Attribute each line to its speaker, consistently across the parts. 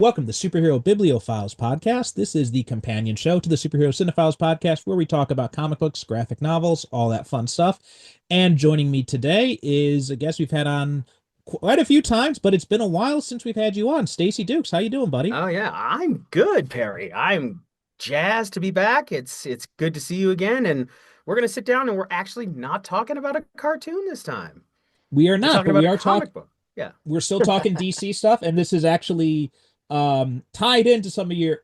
Speaker 1: Welcome to the Superhero Bibliophiles podcast. This is the companion show to the Superhero Cinephiles podcast, where we talk about comic books, graphic novels, all that fun stuff. And joining me today is a guest we've had on quite a few times, but it's been a while since we've had you on. Stacy Dooks, how you doing, buddy?
Speaker 2: Oh yeah, I'm good, Perry. I'm jazzed to be back. It's good to see you again, and we're gonna sit down and we're actually not talking about a cartoon this time.
Speaker 1: We are
Speaker 2: We're
Speaker 1: not,
Speaker 2: talking
Speaker 1: but we
Speaker 2: about a
Speaker 1: are
Speaker 2: comic book. Yeah.
Speaker 1: we're still talking DC stuff, and this is actually tied into some of your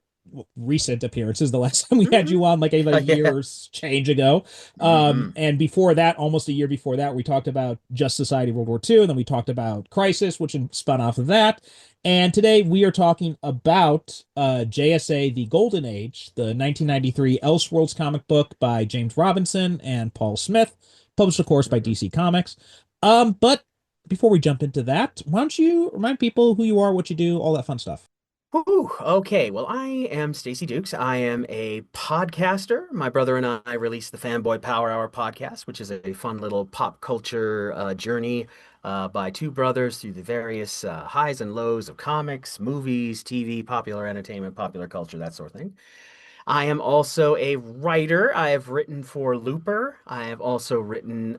Speaker 1: recent appearances. The last time we had
Speaker 2: Hmm.
Speaker 1: you on, like a year
Speaker 2: Yeah.
Speaker 1: or change ago,
Speaker 2: Hmm.
Speaker 1: and before that, almost a year before that, we talked about Just Society World War II, and then we talked about Crisis, which spun off of that. And today we are talking about JSA: The Golden Age, the 1993 Elseworlds comic book by James Robinson and Paul Smith, published, of course, by
Speaker 2: Hmm.
Speaker 1: DC Comics. But before we jump into that, why don't you remind people who you are, what you do, all that fun stuff?
Speaker 2: Whew, okay, well, I am Stacy Dukes. I am a podcaster. My brother and I release the Fanboy Power Hour podcast, which is a fun little pop culture journey by two brothers through the various highs and lows of comics, movies, TV, popular entertainment, popular culture, that sort of thing. I am also a writer. I have written for Looper. I have also written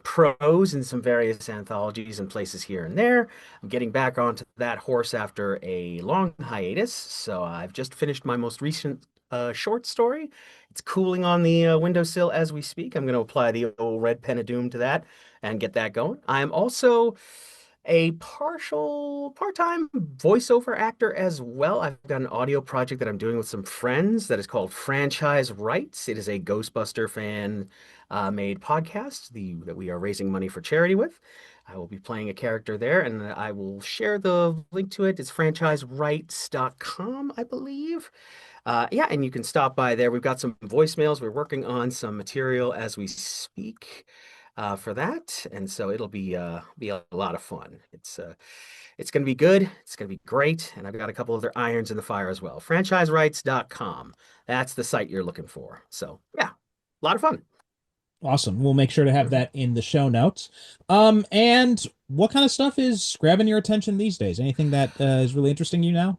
Speaker 2: prose in some various anthologies and places here and there. I'm getting back onto that horse after a long hiatus. So I've just finished my most recent short story. It's cooling on the windowsill as we speak. I'm going to apply the old red pen of doom to that and get that going. I am also a part-time voiceover actor as well. I've got an audio project that I'm doing with some friends that is called Franchise Rights. It is a Ghostbuster fan made podcast that we are raising money for charity with. I will be playing a character there, and I will share the link to it. It's franchiserights.com, I believe. Yeah, and you can stop by there. We've got some voicemails. We're working on some material as we speak for that, and so it'll be a lot of fun. It's going to be good. It's going to be great, and I've got a couple other irons in the fire as well. Franchiserights.com. That's the site you're looking for. So yeah, a lot of fun.
Speaker 1: Awesome. We'll make sure to have
Speaker 2: Mhm.
Speaker 1: that in the show notes. And what kind of stuff is grabbing your attention these days? Anything that is really interesting you now?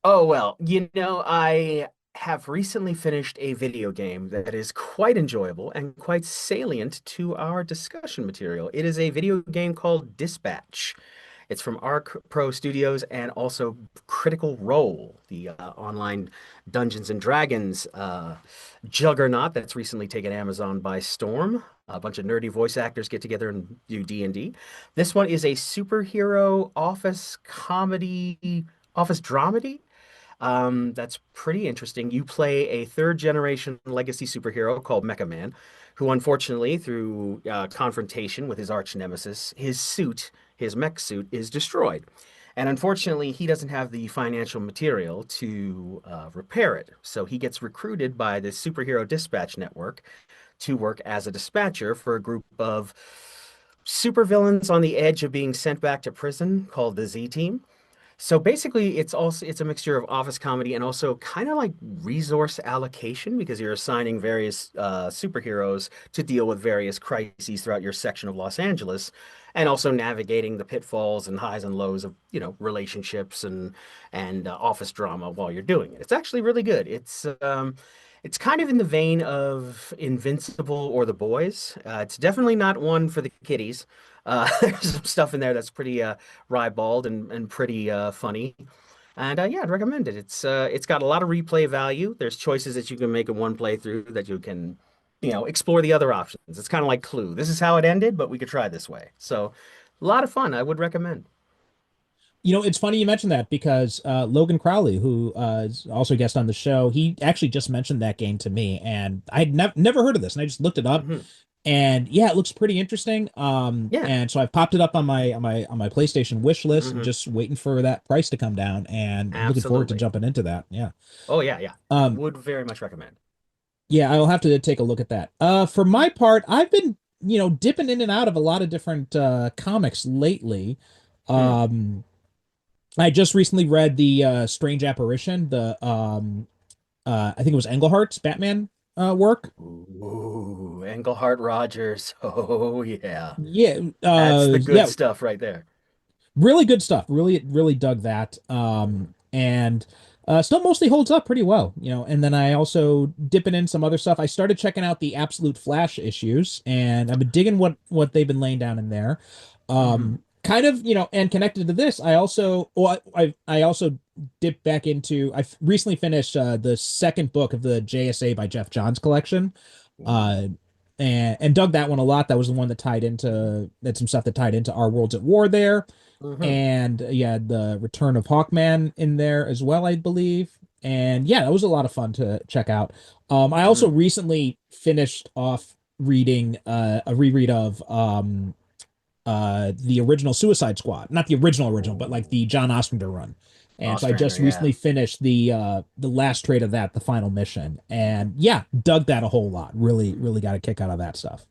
Speaker 2: Oh well, I have recently finished a video game that is quite enjoyable and quite salient to our discussion material. It is a video game called Dispatch. It's from Arc Pro Studios and also Critical Role, the online Dungeons and Dragons juggernaut that's recently taken Amazon by storm. A bunch of nerdy voice actors get together and do D&D. This one is a superhero office comedy, office dramedy. That's pretty interesting. You play a third generation legacy superhero called Mecha Man, who unfortunately, through confrontation with his arch nemesis, his mech suit, is destroyed. And unfortunately, he doesn't have the financial material to repair it. So he gets recruited by the superhero dispatch network to work as a dispatcher for a group of supervillains on the edge of being sent back to prison called the Z Team. So basically, it's a mixture of office comedy and also kind of like resource allocation because you're assigning various superheroes to deal with various crises throughout your section of Los Angeles, and also navigating the pitfalls and highs and lows of relationships and office drama while you're doing it. It's actually really good. It's kind of in the vein of Invincible or The Boys. It's definitely not one for the kiddies. There's some stuff in there that's pretty ribald and pretty funny. And yeah, I'd recommend it. It's got a lot of replay value. There's choices that you can make in one playthrough that you can, explore the other options. It's kind of like Clue. This is how it ended, but we could try this way. So, a lot of fun. I would recommend.
Speaker 1: It's funny you mentioned that because Logan Crowley, who is also a guest on the show, he actually just mentioned that game to me, and I'd never heard of this, and I just looked it up,
Speaker 2: Hmm.
Speaker 1: and yeah, it looks pretty interesting.
Speaker 2: Yeah.
Speaker 1: And so I've popped it up on my PlayStation wish list, and
Speaker 2: Hmm.
Speaker 1: just waiting for that price to come down, and I'm looking forward to
Speaker 2: Absolutely.
Speaker 1: jumping into that. Yeah.
Speaker 2: Oh yeah, yeah.
Speaker 1: Um,
Speaker 2: Would very much recommend.
Speaker 1: yeah, I'll have to take a look at that. For my part, I've been, dipping in and out of a lot of different comics lately.
Speaker 2: Hmm.
Speaker 1: Um, I just recently read the Strange Apparition, the I think it was Englehart's Batman work.
Speaker 2: Ooh, Englehart Rogers. Oh yeah.
Speaker 1: Yeah,
Speaker 2: That's the good
Speaker 1: yeah,
Speaker 2: stuff right there.
Speaker 1: really good stuff. Really, really dug that. and still mostly holds up pretty well, you know. And then I also dipping in some other stuff. I started checking out the Absolute Flash issues, and I've been digging what they've been laying down in there.
Speaker 2: Hmm.
Speaker 1: Kind of, you know, and connected to this, I also, well, I also dipped back into. I recently finished the second book of the JSA by Jeff Johns collection,
Speaker 2: Ooh.
Speaker 1: uh, and dug that one a lot. That was the one that tied into that some stuff that tied into Our Worlds at War there,
Speaker 2: Hmm.
Speaker 1: and yeah, the Return of Hawkman in there as well, I believe. And yeah, that was a lot of fun to check out. I also
Speaker 2: Hmm.
Speaker 1: recently finished off reading a reread of the original Suicide Squad, not the original, but like
Speaker 2: Ooh.
Speaker 1: the John Ostrander run. And so I
Speaker 2: Ostrander,
Speaker 1: just
Speaker 2: yeah.
Speaker 1: recently finished the last trade of that, the final mission, and yeah, dug that a whole lot. Really got a kick out of that stuff.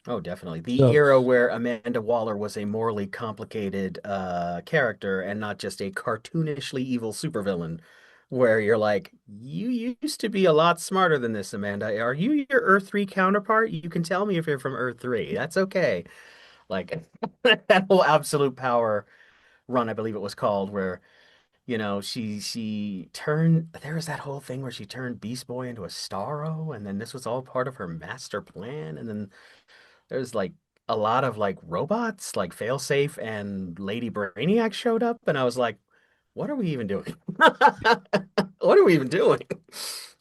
Speaker 2: Oh, definitely. The
Speaker 1: So
Speaker 2: era where Amanda Waller was a morally complicated character and not just a cartoonishly evil supervillain, where you're like, you used to be a lot smarter than this, Amanda. Are you your Earth 3 counterpart? You can tell me if you're from Earth 3. That's okay. Like that whole absolute power run, I believe it was called, where, she turned there was that whole thing where she turned Beast Boy into a Starro, and then this was all part of her master plan, and then there's like a lot of like robots, like Failsafe and Lady Brainiac showed up, and I was like, what are we even doing? What are we even doing?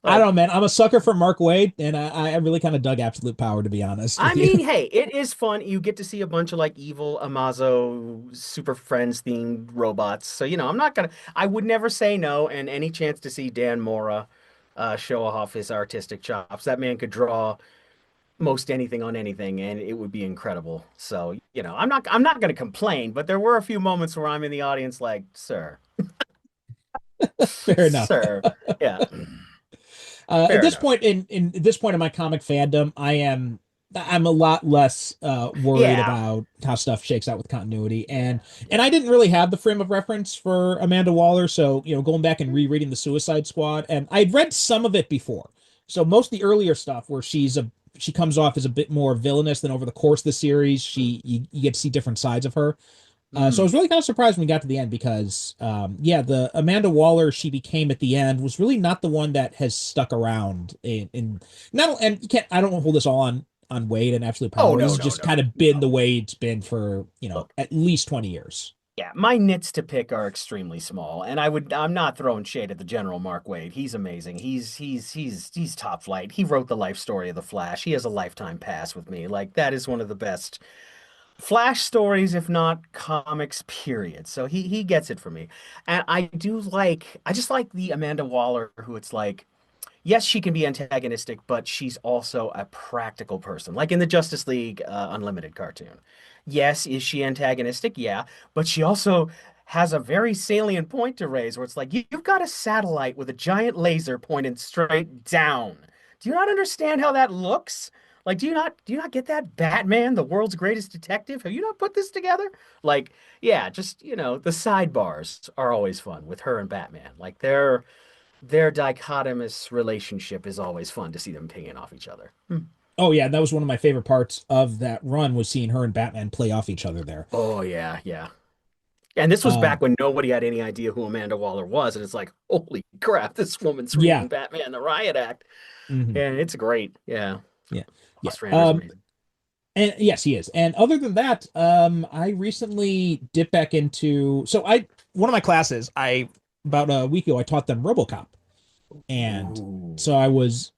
Speaker 1: I
Speaker 2: Like,
Speaker 1: don't know, man. I'm a sucker for Mark Waid, and I really kind of dug Absolute Power, to be honest
Speaker 2: I
Speaker 1: with you.
Speaker 2: mean, hey, it is fun. You get to see a bunch of like evil Amazo Super Friends themed robots. So, I would never say no. And any chance to see Dan Mora show off his artistic chops, that man could draw most anything on anything, and it would be incredible. So, I'm not going to complain, but there were a few moments where I'm in the audience like, sir,
Speaker 1: Fair enough.
Speaker 2: sir, yeah,
Speaker 1: At
Speaker 2: fair
Speaker 1: this
Speaker 2: enough.
Speaker 1: point at this point in my comic fandom, I'm a lot less worried
Speaker 2: Yeah.
Speaker 1: about how stuff shakes out with continuity,
Speaker 2: Yeah.
Speaker 1: and
Speaker 2: Yeah.
Speaker 1: I didn't really have the frame of reference for Amanda Waller, so you know, going back and rereading the Suicide Squad, and I'd read some of it before, so most of the earlier stuff where she comes off as a bit more villainous than over the course of the series, you get to see different sides of her. So I
Speaker 2: Mm.
Speaker 1: was really kind of surprised when we got to the end because, yeah, the Amanda Waller she became at the end was really not the one that has stuck around in not and you can't I don't hold this all on Wade and Absolute
Speaker 2: Oh,
Speaker 1: Power. This
Speaker 2: no,
Speaker 1: has
Speaker 2: no,
Speaker 1: just
Speaker 2: no,
Speaker 1: kind of been
Speaker 2: no.
Speaker 1: the way it's been for you know
Speaker 2: Look,
Speaker 1: at least 20 years.
Speaker 2: yeah, my nits to pick are extremely small, and I'm not throwing shade at the General Mark Wade. He's amazing. He's top flight. He wrote the life story of the Flash. He has a lifetime pass with me. Like that is one of the best Flash stories, if not comics, period. So he gets it for me. And I just like the Amanda Waller who it's like, yes, she can be antagonistic, but she's also a practical person. Like in the Justice League Unlimited cartoon. Yes, is she antagonistic? Yeah, but she also has a very salient point to raise where it's like you've got a satellite with a giant laser pointed straight down. Do you not understand how that looks? Like, do you not get that? Batman, the world's greatest detective? Have you not put this together? Like, yeah, just, the sidebars are always fun with her and Batman. Like their dichotomous relationship is always fun to see them pinging off each other. Hmm.
Speaker 1: Oh yeah, that was one of my favorite parts of that run was seeing her and Batman play off each other there.
Speaker 2: Oh yeah, yeah. And this was back
Speaker 1: Um,
Speaker 2: when nobody had any idea who Amanda Waller was, and it's like, holy crap, this woman's
Speaker 1: yeah,
Speaker 2: reading Batman the Riot Act.
Speaker 1: hmm
Speaker 2: And it's great. Yeah.
Speaker 1: yeah, yeah.
Speaker 2: Ostrander's amazing.
Speaker 1: And yes, he is. And other than that, I recently dipped back into one of my classes, I about a week ago I taught them RoboCop. And
Speaker 2: Ooh.
Speaker 1: so I rewatched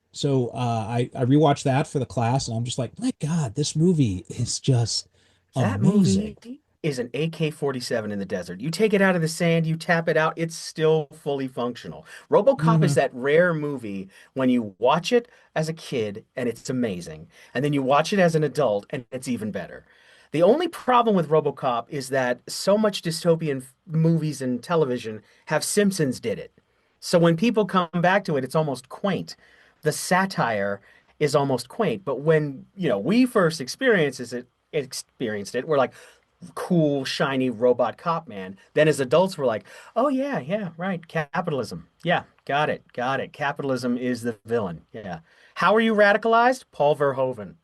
Speaker 1: that for the class and I'm just like, my God, this movie is just
Speaker 2: That
Speaker 1: amazing.
Speaker 2: movie is an AK-47 in the desert. You take it out of the sand, you tap it out, it's still fully functional. RoboCop is
Speaker 1: Hmm.
Speaker 2: that rare movie when you watch it as a kid and it's amazing, and then you watch it as an adult and it's even better. The only problem with RoboCop is that so much dystopian movies and television have Simpsons did it. So when people come back to it, it's almost quaint. The satire is almost quaint, but when, we first experienced it, we're like, cool, shiny robot cop man. Then as adults, we're like, oh yeah, yeah, right, capitalism. Yeah, got it, got it. Capitalism is the villain. Yeah. How are you radicalized? Paul Verhoeven.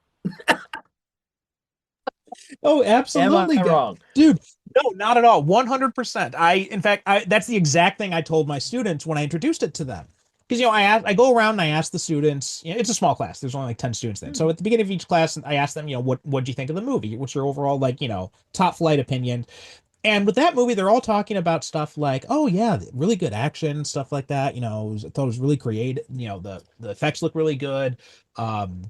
Speaker 1: Oh,
Speaker 2: Am I
Speaker 1: absolutely.
Speaker 2: wrong?
Speaker 1: Dude, No, not at all. 100%. In fact, that's the exact thing I told my students when I introduced it to them. Because, I go around and I ask the students, it's a small class. There's only like 10 students then. So
Speaker 2: Hmm.
Speaker 1: at the beginning of each class, I ask them, what do you think of the movie? What's your overall, like, top flight opinion? And with that movie, they're all talking about stuff like, oh yeah, really good action, stuff like that. I thought it was really creative. The effects look really good. Um,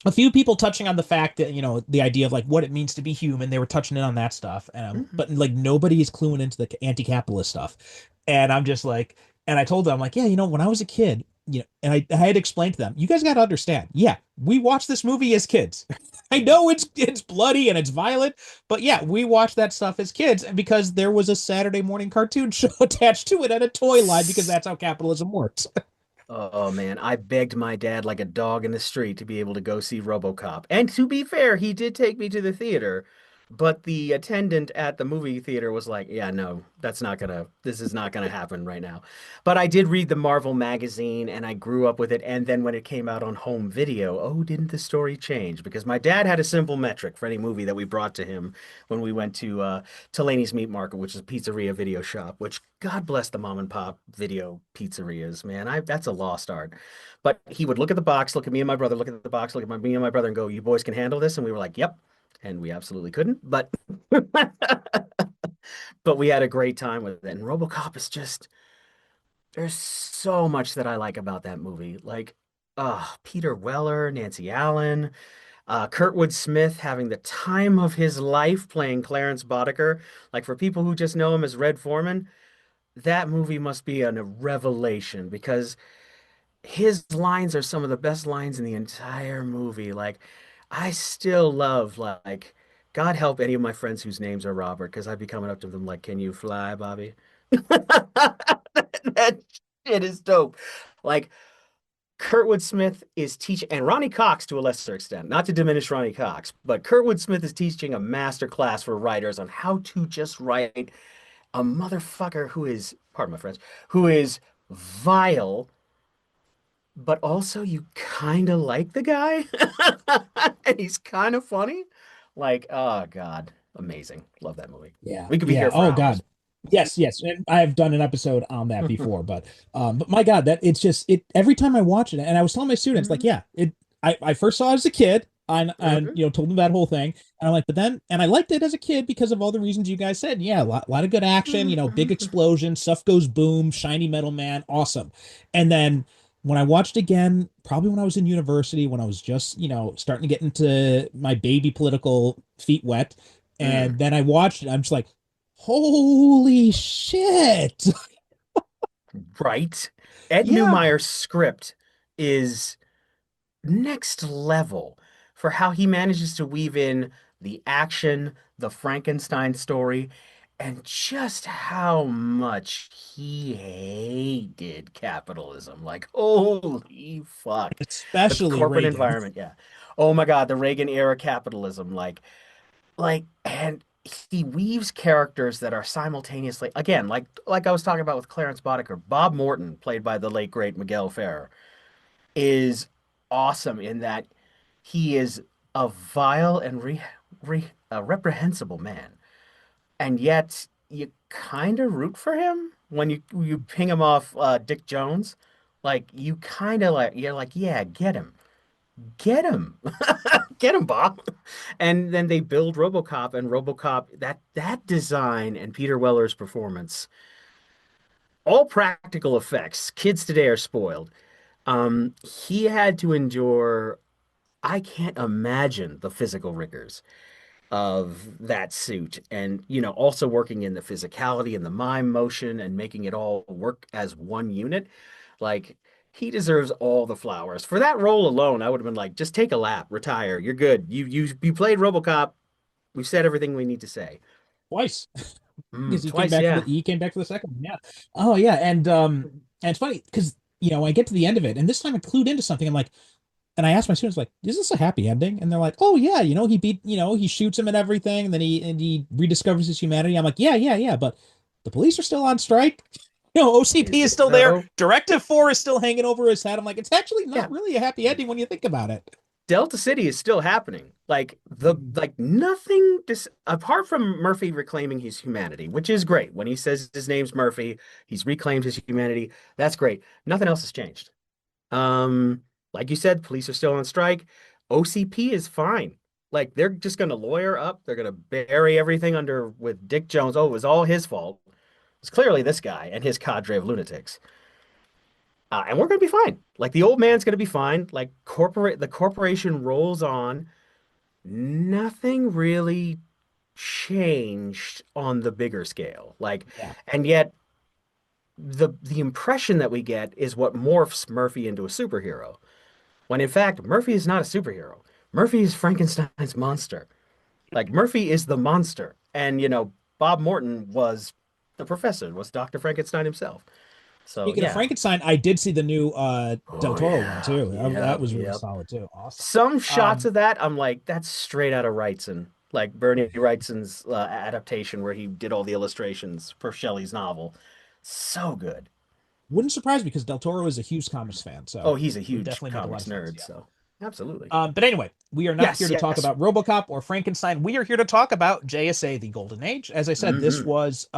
Speaker 1: a few people touching on the fact that the idea of like what it means to be human. They were touching in on that stuff,
Speaker 2: Hmm.
Speaker 1: but like nobody's cluing into the anti-capitalist stuff. And I'm just like, and I told them like, yeah, when I was a kid, and I had explained to them, you guys got to understand, yeah, we watched this movie as kids. I know it's bloody and it's violent, but yeah, we watched that stuff as kids, and because there was a Saturday morning cartoon show attached to it and a toy line, because that's how capitalism works.
Speaker 2: Oh man, I begged my dad like a dog in the street to be able to go see RoboCop. And to be fair, he did take me to the theater, but the attendant at the movie theater was like, "Yeah, no, this is not gonna happen right now." But I did read the Marvel magazine and I grew up with it. And then when it came out on home video, oh, didn't the story change? Because my dad had a simple metric for any movie that we brought to him when we went to Laney's Meat Market, which is a pizzeria video shop, which God bless the mom and pop video pizzerias, man. That's a lost art. But he would look at the box, look at me and my brother, look at the box, look at me and my brother, and go, "You boys can handle this." And we were like, "Yep." And we absolutely couldn't, but but we had a great time with it. And RoboCop is just there's so much that I like about that movie. Like, Peter Weller, Nancy Allen, Kurtwood Smith having the time of his life playing Clarence Boddicker. Like for people who just know him as Red Foreman, that movie must be a revelation because his lines are some of the best lines in the entire movie. Like, I still love, like, God help any of my friends whose names are Robert, because I'd be coming up to them like, "Can you fly, Bobby?" That shit is dope. Like, Kurtwood Smith is teaching, and Ronnie Cox to a lesser extent, not to diminish Ronnie Cox, but Kurtwood Smith is teaching a master class for writers on how to just write a motherfucker who is, pardon my French, who is vile, but also you kind of like the guy. And he's kind of funny. Like, oh God, amazing. Love that movie.
Speaker 1: Yeah,
Speaker 2: We could be
Speaker 1: yeah.
Speaker 2: here for
Speaker 1: Oh
Speaker 2: hours.
Speaker 1: God. Yes, yes. And I've done an episode on that before, but my God, that it's just it every time I watch it, and I was telling my students, like,
Speaker 2: Mhm,
Speaker 1: yeah, I first saw it as a kid and
Speaker 2: mhm,
Speaker 1: told them that whole thing. And I'm like, but then and I liked it as a kid because of all the reasons you guys said. Yeah, lot of good action, big
Speaker 2: mhm.
Speaker 1: explosions, stuff goes boom, shiny metal man, awesome. And then when I watched again, probably when I was in university, when I was just, starting to get into my baby political feet wet.
Speaker 2: Mm.
Speaker 1: And then I watched it. I'm just like, holy shit.
Speaker 2: Right? Ed
Speaker 1: Yeah.
Speaker 2: Neumeyer's script is next level for how he manages to weave in the action, the Frankenstein story, and just how much he hated capitalism. Like, holy fuck. The
Speaker 1: Especially
Speaker 2: corporate
Speaker 1: Reagan.
Speaker 2: environment, yeah. Oh my God, the Reagan era capitalism. And he weaves characters that are simultaneously, again, like I was talking about with Clarence Boddicker, Bob Morton, played by the late great Miguel Ferrer, is awesome in that he is a vile and reprehensible man, and yet you kind of root for him when you ping him off Dick Jones. Like you kind of like you're like, yeah, get him, get him, Bob. And then they build RoboCop, and RoboCop that design and Peter Weller's performance, all practical effects. Kids today are spoiled. He had to endure I can't imagine the physical rigors of that suit and also working in the physicality and the mime motion and making it all work as one unit. Like he deserves all the flowers. For that role alone, I would have been like, just take a lap, retire. You're good. You played RoboCop. We've said everything we need to say.
Speaker 1: Twice. Because
Speaker 2: Twice, yeah.
Speaker 1: he came back for the second one. Yeah. Oh yeah. And it's funny because I get to the end of it, and this time I clued into something. I'm like, and I asked my students, like, is this a happy ending? And they're like, oh yeah, he beat, he shoots him and everything, and then he rediscovers his humanity. I'm like, yeah, yeah, yeah, but the police are still on strike. OCP
Speaker 2: Is
Speaker 1: is
Speaker 2: it
Speaker 1: still there.
Speaker 2: though?
Speaker 1: Directive 4 is still hanging over his head. I'm like, it's actually
Speaker 2: Yeah.
Speaker 1: not really a happy ending when you think about it.
Speaker 2: Delta City is still happening. Like nothing apart from Murphy reclaiming his humanity, which is great. When he says his name's Murphy, he's reclaimed his humanity. That's great. Nothing else has changed. Like you said, police are still on strike. OCP is fine. Like they're just gonna lawyer up. They're gonna bury everything under with Dick Jones. Oh, it was all his fault. It's clearly this guy and his cadre of lunatics. And we're gonna be fine. Like the old man's gonna be fine. Like the corporation rolls on. Nothing really changed on the bigger scale. Like,
Speaker 1: Yeah.
Speaker 2: and yet the impression that we get is what morphs Murphy into a superhero. When in fact, Murphy is not a superhero. Murphy is Frankenstein's monster. Like Murphy is the monster. And Bob Morton was the professor, was Dr. Frankenstein himself. So
Speaker 1: Speaking of
Speaker 2: yeah.
Speaker 1: Frankenstein, I did see the new Del
Speaker 2: Oh
Speaker 1: Toro one
Speaker 2: yeah.
Speaker 1: too. That
Speaker 2: Yep,
Speaker 1: was really
Speaker 2: yep.
Speaker 1: solid too. Awesome.
Speaker 2: Some shots
Speaker 1: Um,
Speaker 2: of that, I'm like, that's straight out of Wrightson. Like Bernie Wrightson's adaptation where he did all the illustrations for Shelley's novel. So good.
Speaker 1: wouldn't surprise me because Del Toro is a huge comics fan,
Speaker 2: Oh,
Speaker 1: so
Speaker 2: he's a
Speaker 1: would
Speaker 2: huge
Speaker 1: definitely make a lot
Speaker 2: comics
Speaker 1: of sense.
Speaker 2: nerd,
Speaker 1: Yeah.
Speaker 2: so absolutely.
Speaker 1: But anyway, we are not here
Speaker 2: Yes,
Speaker 1: to talk
Speaker 2: yes.
Speaker 1: about RoboCop or Frankenstein. We are here to talk about JSA: The Golden Age. As I said, this
Speaker 2: Hmm.
Speaker 1: was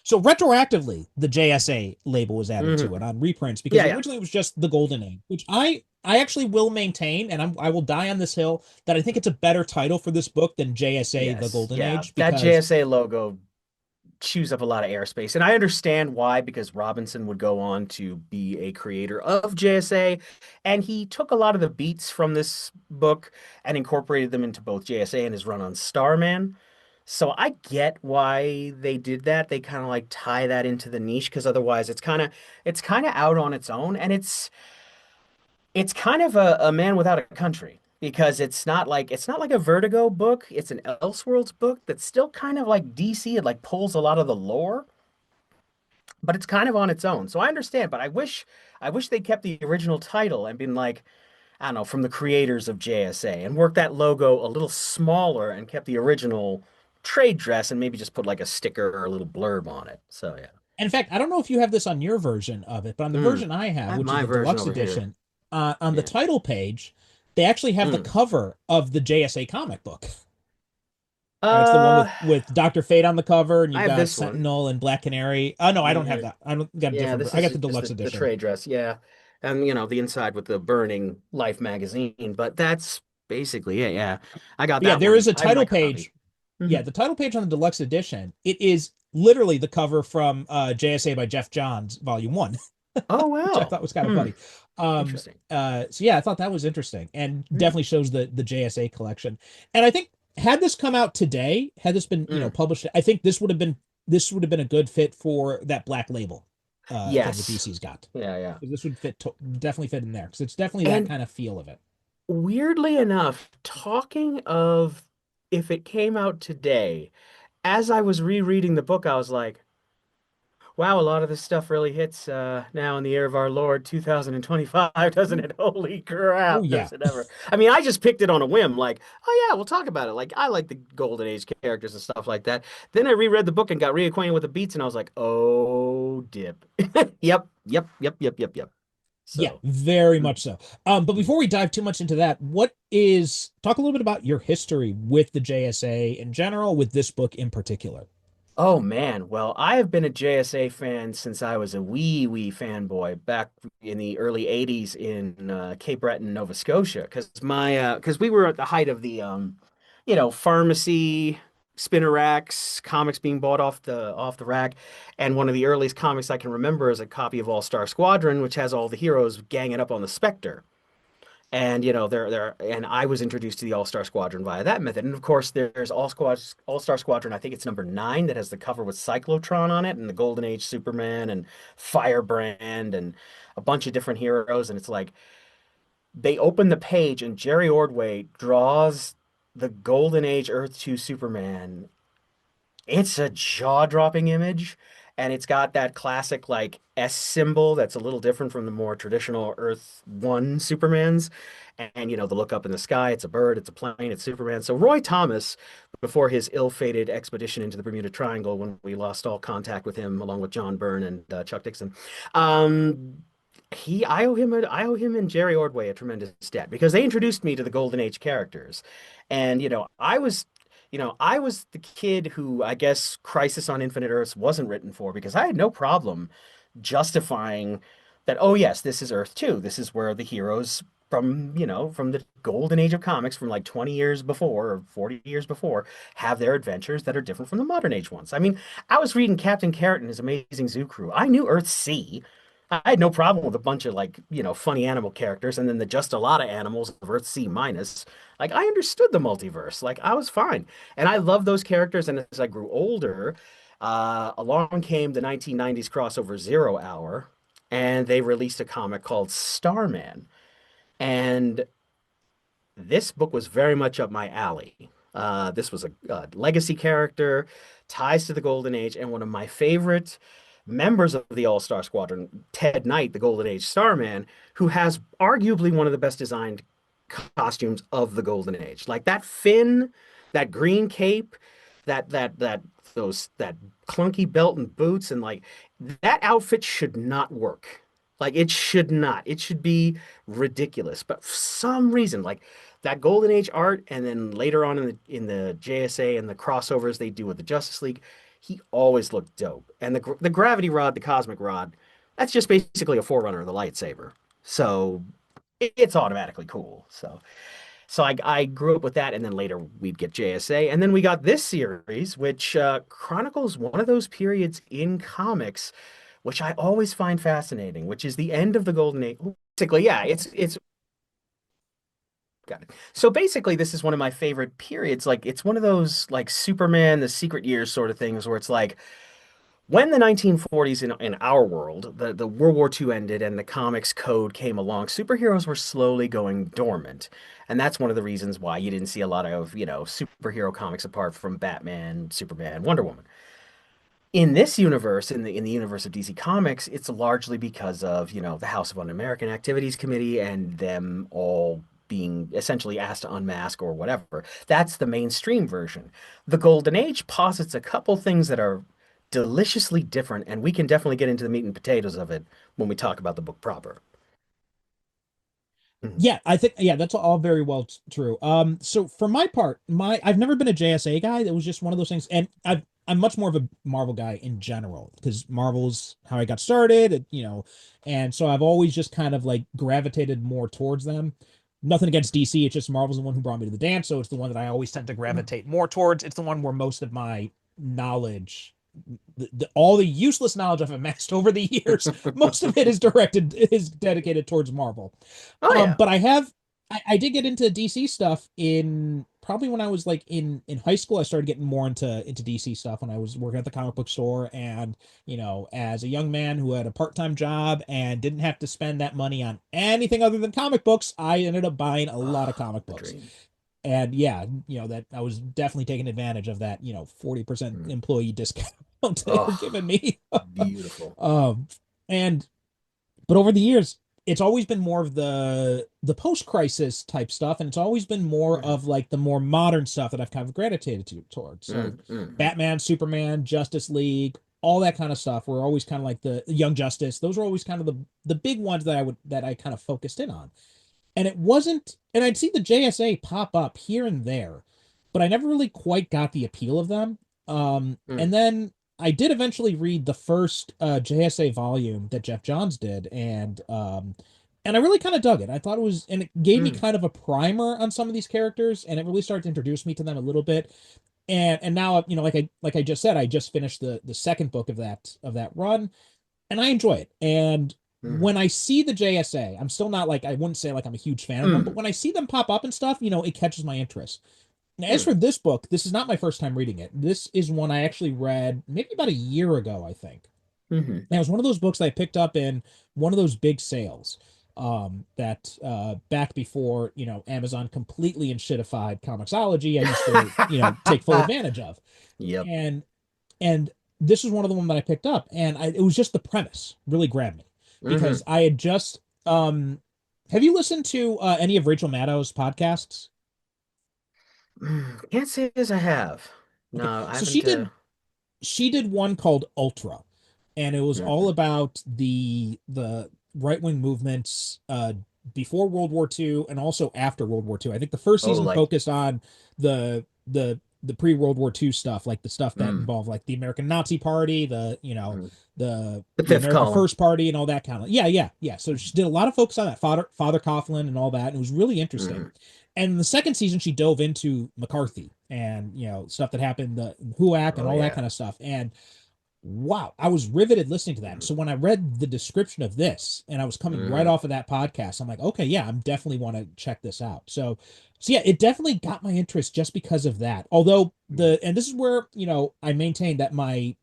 Speaker 1: so retroactively the JSA label was added to
Speaker 2: Hmm.
Speaker 1: it on reprints because
Speaker 2: Yeah, yeah.
Speaker 1: originally it was just the Golden Age, which I actually will maintain, and I will die on this hill that I think it's a better title for this book than JSA: The
Speaker 2: Yes,
Speaker 1: Golden
Speaker 2: yeah.
Speaker 1: Age
Speaker 2: That
Speaker 1: because
Speaker 2: JSA logo chews up a lot of airspace. And I understand why, because Robinson would go on to be a creator of JSA, and he took a lot of the beats from this book and incorporated them into both JSA and his run on Starman. So I get why they did that. They kind of like tie that into the niche because otherwise it's kind of out on its own, and it's kind of a man without a country because it's not like a Vertigo book. It's an Elseworlds book that's still kind of like DC. It like pulls a lot of the lore, but it's kind of on its own. So I understand, but I wish they kept the original title and been like, I don't know, from the creators of JSA and worked that logo a little smaller and kept the original trade dress and maybe just put like a sticker or a little blurb on it. So yeah.
Speaker 1: in fact, I don't know if you have this on your version of it, but on the
Speaker 2: Mm.
Speaker 1: version I have,
Speaker 2: I have
Speaker 1: which is
Speaker 2: my
Speaker 1: the
Speaker 2: version
Speaker 1: deluxe
Speaker 2: over here.
Speaker 1: edition, on the
Speaker 2: Yeah.
Speaker 1: title page, they actually have the
Speaker 2: Mm.
Speaker 1: cover of the JSA comic book. Right, it's the one
Speaker 2: Uh,
Speaker 1: with Dr. Fate on the cover, and
Speaker 2: I
Speaker 1: you've
Speaker 2: have
Speaker 1: got
Speaker 2: this one.
Speaker 1: Sentinel and Black Canary. Oh no, I don't have
Speaker 2: Yeah.
Speaker 1: that. I don't got a
Speaker 2: Yeah,
Speaker 1: different.
Speaker 2: this
Speaker 1: I got
Speaker 2: is
Speaker 1: the
Speaker 2: just
Speaker 1: deluxe
Speaker 2: the
Speaker 1: edition.
Speaker 2: trade dress. Yeah. And the inside with the burning Life magazine, but that's basically it. Yeah. I got
Speaker 1: But yeah,
Speaker 2: that
Speaker 1: there is
Speaker 2: one.
Speaker 1: a
Speaker 2: I have my
Speaker 1: title
Speaker 2: copy.
Speaker 1: page.
Speaker 2: Hmm.
Speaker 1: Yeah, the title page on the deluxe edition. It is literally the cover from JSA by Jeff Johns, Volume One,
Speaker 2: Oh
Speaker 1: which I
Speaker 2: wow.
Speaker 1: thought was kind of
Speaker 2: Hmm.
Speaker 1: funny. Um,
Speaker 2: Interesting.
Speaker 1: so yeah, I thought that was interesting and
Speaker 2: Hmm.
Speaker 1: definitely shows the JSA collection. And I think had this come out today, had this been
Speaker 2: Mm.
Speaker 1: published, I think this would have been a good fit for that Black Label thing that
Speaker 2: Yes.
Speaker 1: DC's got.
Speaker 2: Yeah, yeah.
Speaker 1: This would definitely fit in there because it's definitely that
Speaker 2: And
Speaker 1: kind of feel of it.
Speaker 2: weirdly enough, talking of if it came out today, as I was rereading the book, I was like, wow, a lot of this stuff really hits now in the year of our Lord 2025, doesn't it? Holy
Speaker 1: Oh
Speaker 2: crap,
Speaker 1: yeah,
Speaker 2: does it ever? I mean, I just picked it on a whim, like, oh yeah, we'll talk about it. Like, I like the Golden Age characters and stuff like that. Then I reread the book and got reacquainted with the beats, and I was like, oh, dip. Yep, yep, yep, yep, yep, yep.
Speaker 1: yeah,
Speaker 2: So,
Speaker 1: very
Speaker 2: mm,
Speaker 1: much so. But
Speaker 2: mm.
Speaker 1: before we dive too much into that, talk a little bit about your history with the JSA in general, with this book in particular.
Speaker 2: Oh man, well, I have been a JSA fan since I was a wee fanboy back in the early 80s in Cape Breton, Nova Scotia, because we were at the height of the pharmacy spinner racks, comics being bought off the rack, and one of the earliest comics I can remember is a copy of All Star Squadron, which has all the heroes ganging up on the Spectre. And and I was introduced to the All-Star Squadron via that method. And of course, there's All-Star Squadron, I think it's number 9 that has the cover with Cyclotron on it and the Golden Age Superman and Firebrand and a bunch of different heroes. And it's like they open the page and Jerry Ordway draws the Golden Age Earth 2 Superman. It's a jaw-dropping image, and it's got that classic like S symbol that's a little different from the more traditional Earth 1 Supermans. And the look up in the sky, it's a bird, it's a plane, it's Superman. So Roy Thomas, before his ill-fated expedition into the Bermuda Triangle when we lost all contact with him along with John Byrne and Chuck Dixon, um, I owe him and Jerry Ordway a tremendous debt because they introduced me to the Golden Age characters. And I was the kid who I guess Crisis on Infinite Earths wasn't written for because I had no problem justifying that, oh yes, this is Earth 2. This is where the heroes from the golden age of comics from like 20 years before or 40 years before have their adventures that are different from the modern age ones. I mean, I was reading Captain Carrot and his Amazing Zoo Crew. I knew Earth C. I had no problem with a bunch of like, funny animal characters and then the just a lot of animals of Earth C minus. Like I understood the multiverse. Like I was fine. And I love those characters. And as I grew older, along came the 1990s crossover Zero Hour, and they released a comic called Starman. And this book was very much up my alley. This was a legacy character, ties to the Golden Age, and one of my favorite members of the All-Star Squadron, Ted Knight, the Golden Age Starman, who has arguably one of the best designed costumes of the Golden Age. Like that fin, that green cape, that clunky belt and boots, and like that outfit should not work. Like it should not. It should be ridiculous. But for some reason, like that Golden Age art, and then later on in the JSA and the crossovers they do with the Justice League, he always looked dope. And the gravity rod, the cosmic rod, that's just basically a forerunner of the lightsaber. So it's automatically cool. So I grew up with that, and then later we'd get JSA, and then we got this series, which chronicles one of those periods in comics, which I always find fascinating, which is the end of the Golden Age. Basically, yeah, it's got it. So basically, this is one of my favorite periods. Like it's one of those like Superman, the Secret Years sort of things, where it's like when the 1940s in our world, the World War II ended and the comics code came along, superheroes were slowly going dormant. And that's one of the reasons why you didn't see a lot of, superhero comics apart from Batman, Superman, Wonder Woman. In this universe, in the universe of DC Comics, it's largely because of, the House of Un-American Activities Committee and them all being essentially asked to unmask or whatever. That's the mainstream version. The Golden Age posits a couple things that are deliciously different, and we can definitely get into the meat and potatoes of it when we talk about the book proper. Mhm.
Speaker 1: Yeah, I think that's all very well true. So for my part, I've never been a JSA guy. It was just one of those things, and I'm much more of a Marvel guy in general because Marvel's how I got started, and so I've always just kind of like gravitated more towards them. Nothing against DC, it's just Marvel's the one who brought me to the dance, so it's the one that I always tend to gravitate more towards. It's the one where most of my knowledge all the useless knowledge I've amassed over the years, most of it is dedicated towards Marvel.
Speaker 2: Oh yeah.
Speaker 1: But I did get into DC stuff in probably when I was like in high school. I started getting more into DC stuff when I was working at the comic book store, and as a young man who had a part-time job and didn't have to spend that money on anything other than comic books, I ended up buying a lot of
Speaker 2: Ah,
Speaker 1: comic
Speaker 2: the
Speaker 1: books.
Speaker 2: dream.
Speaker 1: And yeah, that I was definitely taking advantage of that, 40%
Speaker 2: Mm.
Speaker 1: employee discount they were
Speaker 2: Oh,
Speaker 1: giving me.
Speaker 2: beautiful.
Speaker 1: um and but over the years, it's always been more of the post-crisis type stuff, and it's always been more
Speaker 2: Mhm.
Speaker 1: of like the more modern stuff that I've kind of gravitated towards. So
Speaker 2: Mhm.
Speaker 1: Batman, Superman, Justice League, all that kind of stuff were always kind of like the Young Justice. Those were always kind of the big ones that I kind of focused in on. And it wasn't, and I'd see the JSA pop up here and there, but I never really quite got the appeal of them. And
Speaker 2: Mm.
Speaker 1: then I did eventually read the first JSA volume that Jeff Johns did, and I really kind of dug it. I thought it was, and it gave me
Speaker 2: Mm.
Speaker 1: kind of a primer on some of these characters, and it really started to introduce me to them a little bit. And now, like I just said, I just finished the second book of that run, and I enjoy it. And
Speaker 2: Mm.
Speaker 1: when I see the JSA, I'm still not like I wouldn't say like I'm a huge fan of them, but
Speaker 2: Mm.
Speaker 1: when I see them pop up and stuff, it catches my interest. Now, as
Speaker 2: Mm.
Speaker 1: for this book, this is not my first time reading it. This is one I actually read maybe about a year ago, I think.
Speaker 2: Mhm.
Speaker 1: And it was one of those books that I picked up in one of those big sales that back before, Amazon completely and shitified Comixology, I used to, take full advantage of.
Speaker 2: Yep.
Speaker 1: And and this is one of the ones that I picked up, and it was just the premise really grabbed me because
Speaker 2: Hmm.
Speaker 1: I had just have you listened to any of Rachel Maddow's podcasts?
Speaker 2: Can't say as I have.
Speaker 1: Okay,
Speaker 2: No, I
Speaker 1: so
Speaker 2: haven't.
Speaker 1: she did one called Ultra, and it was all
Speaker 2: Mhm.
Speaker 1: about the right-wing movements before World War II and also after World War II. I think the first
Speaker 2: Oh,
Speaker 1: season
Speaker 2: like,
Speaker 1: focused on the pre-World War II stuff, like the stuff that
Speaker 2: mm,
Speaker 1: involved like the American Nazi Party,
Speaker 2: mm.
Speaker 1: the
Speaker 2: The
Speaker 1: the
Speaker 2: fifth
Speaker 1: American
Speaker 2: column.
Speaker 1: First Party and all that kind of yeah. So she did a lot of focus on that Father Coughlin and all that, and it was really interesting.
Speaker 2: Hmm.
Speaker 1: And in the second season, she dove into McCarthy and stuff that happened, the HUAC and
Speaker 2: Oh
Speaker 1: all that
Speaker 2: yeah.
Speaker 1: kind of stuff. And wow, I was riveted listening to that. And
Speaker 2: Hmm.
Speaker 1: so when I read the description of this and I was coming right
Speaker 2: Hmm.
Speaker 1: off of that podcast, I'm like, okay, yeah, I'm definitely want to check this out. So yeah, it definitely got my interest just because of that. Although and this is where, I maintain that my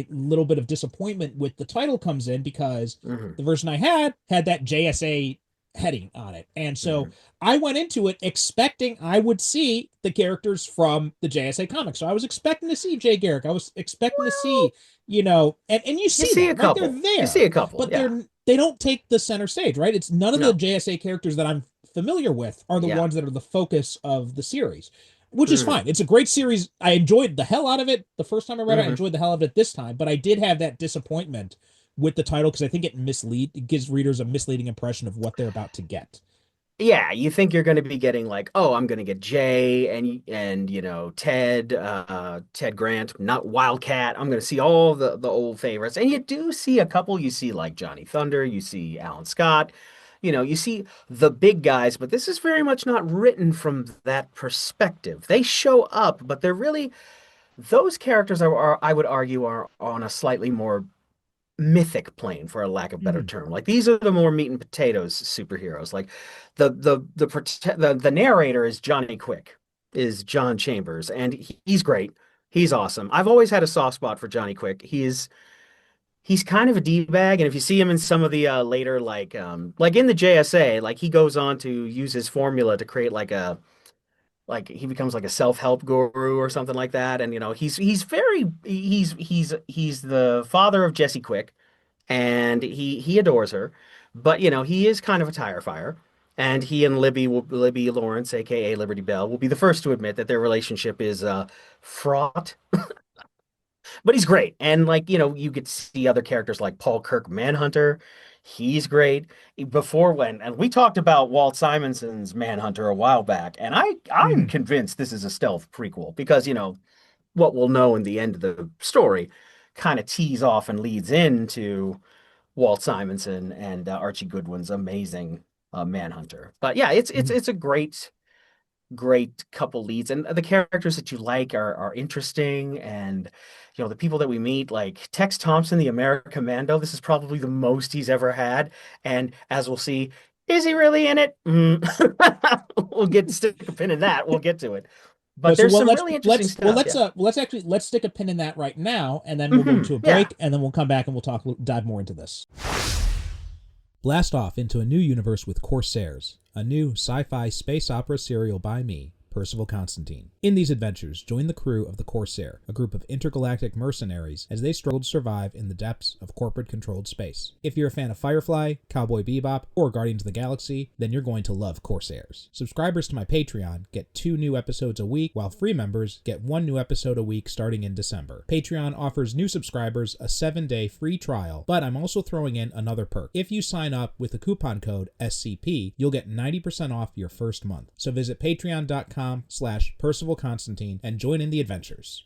Speaker 1: little bit of disappointment with the title comes in because
Speaker 2: Hmm.
Speaker 1: the version I had that JSA heading on it. And so
Speaker 2: Hmm.
Speaker 1: I went into it expecting I would see the characters from the JSA comics. So I was expecting to see Jay Garrick. I was expecting to see,
Speaker 2: Well,
Speaker 1: and you
Speaker 2: you
Speaker 1: see
Speaker 2: see a
Speaker 1: them, right? They're
Speaker 2: couple. You see
Speaker 1: there,
Speaker 2: a couple.
Speaker 1: but
Speaker 2: Yeah.
Speaker 1: they don't take the center stage, right? It's none of the
Speaker 2: No.
Speaker 1: JSA characters that I'm familiar with are the
Speaker 2: Yeah.
Speaker 1: ones that are the focus of the series, which is
Speaker 2: Hmm.
Speaker 1: fine. It's a great series. I enjoyed the hell out of it the first time I read it. I
Speaker 2: Hmm.
Speaker 1: enjoyed the hell out of it this time, but I did have that disappointment with the title because I think it gives readers a misleading impression of what they're about to get.
Speaker 2: Yeah, you think you're going to be getting like, oh, I'm going to get Jay and Ted Grant, not Wildcat. I'm going to see all the old favorites, and you do see a couple. You see like Johnny Thunder, you see Alan Scott, you see the big guys. But this is very much not written from that perspective. They show up, but they're really those characters are I would argue are on a slightly more mythic plane, for a lack of better
Speaker 1: Mm-hmm.
Speaker 2: term. Like these are the more meat and potatoes superheroes. Like the narrator is Johnny Quick, is John Chambers, and he's great. He's awesome. I've always had a soft spot for Johnny Quick. He's kind of a D-bag, and if you see him in some of the later like in the JSA, like he goes on to use his formula to create like he becomes like a self-help guru or something like that. And he's the father of Jesse Quick, and he adores her, but he is kind of a tire fire. And he and Libby Lawrence, aka Liberty Bell, will be the first to admit that their relationship is fraught. But he's great, and like you get to see other characters like Paul Kirk Manhunter. He's great. Before when and we talked about Walt Simonson's Manhunter a while back, and I'm
Speaker 1: Mm-hmm.
Speaker 2: convinced this is a stealth prequel because what we'll know in the end of the story kind of tees off and leads into Walt Simonson and Archie Goodwin's amazing Manhunter. But yeah,
Speaker 1: Mm-hmm.
Speaker 2: it's a great couple leads, and the characters that you like are interesting, and the people that we meet, like Tex Thompson, the American Commando. This is probably the most he's ever had, and as we'll see, is he really in it? We'll stick a pin in that. We'll get to it.
Speaker 1: No,
Speaker 2: But
Speaker 1: so
Speaker 2: there's
Speaker 1: well,
Speaker 2: some really interesting stuff. Yeah.
Speaker 1: let's actually let's stick a pin in that right now, and then we'll go to a
Speaker 2: Yeah.
Speaker 1: break, and then we'll come back and dive more into this. Blast off into a new universe with Corsairs, a new sci-fi space opera serial by me, Percival Constantine. In these adventures, join the crew of the Corsair, a group of intergalactic mercenaries, as they struggle to survive in the depths of corporate-controlled space. If you're a fan of Firefly, Cowboy Bebop, or Guardians of the Galaxy, then you're going to love Corsairs. Subscribers to my Patreon get 2 new episodes a week, while free members get 1 new episode a week starting in December. Patreon offers new subscribers a 7-day free trial, but I'm also throwing in another perk. If you sign up with the coupon code SCP, you'll get 90% off your first month. So visit patreon.com/Percival Constantine and join in the adventures.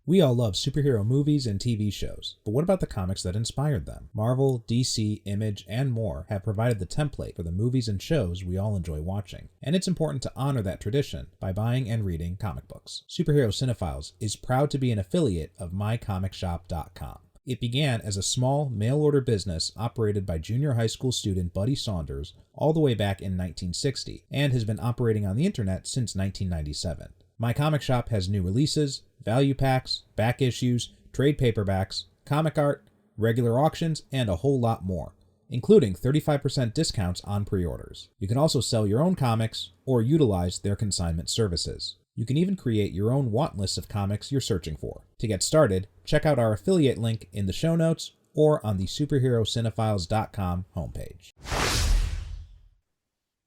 Speaker 1: We all love superhero movies and TV shows, but what about the comics that inspired them? Marvel, DC, Image, and more have provided the template for the movies and shows we all enjoy watching, and it's important to honor that tradition by buying and reading comic books. Superhero Cinephiles is proud to be an affiliate of mycomicshop.com. It began as a small mail-order business operated by junior high school student Buddy Saunders all the way back in 1960, and has been operating on the internet since 1997. My Comic Shop has new releases, value packs, back issues, trade paperbacks, comic art, regular auctions, and a whole lot more, including 35% discounts on pre-orders. You can also sell your own comics or utilize their consignment services. You can even create your own want list of comics you're searching for. To get started, check out our affiliate link in the show notes or on the superherocinephiles.com homepage.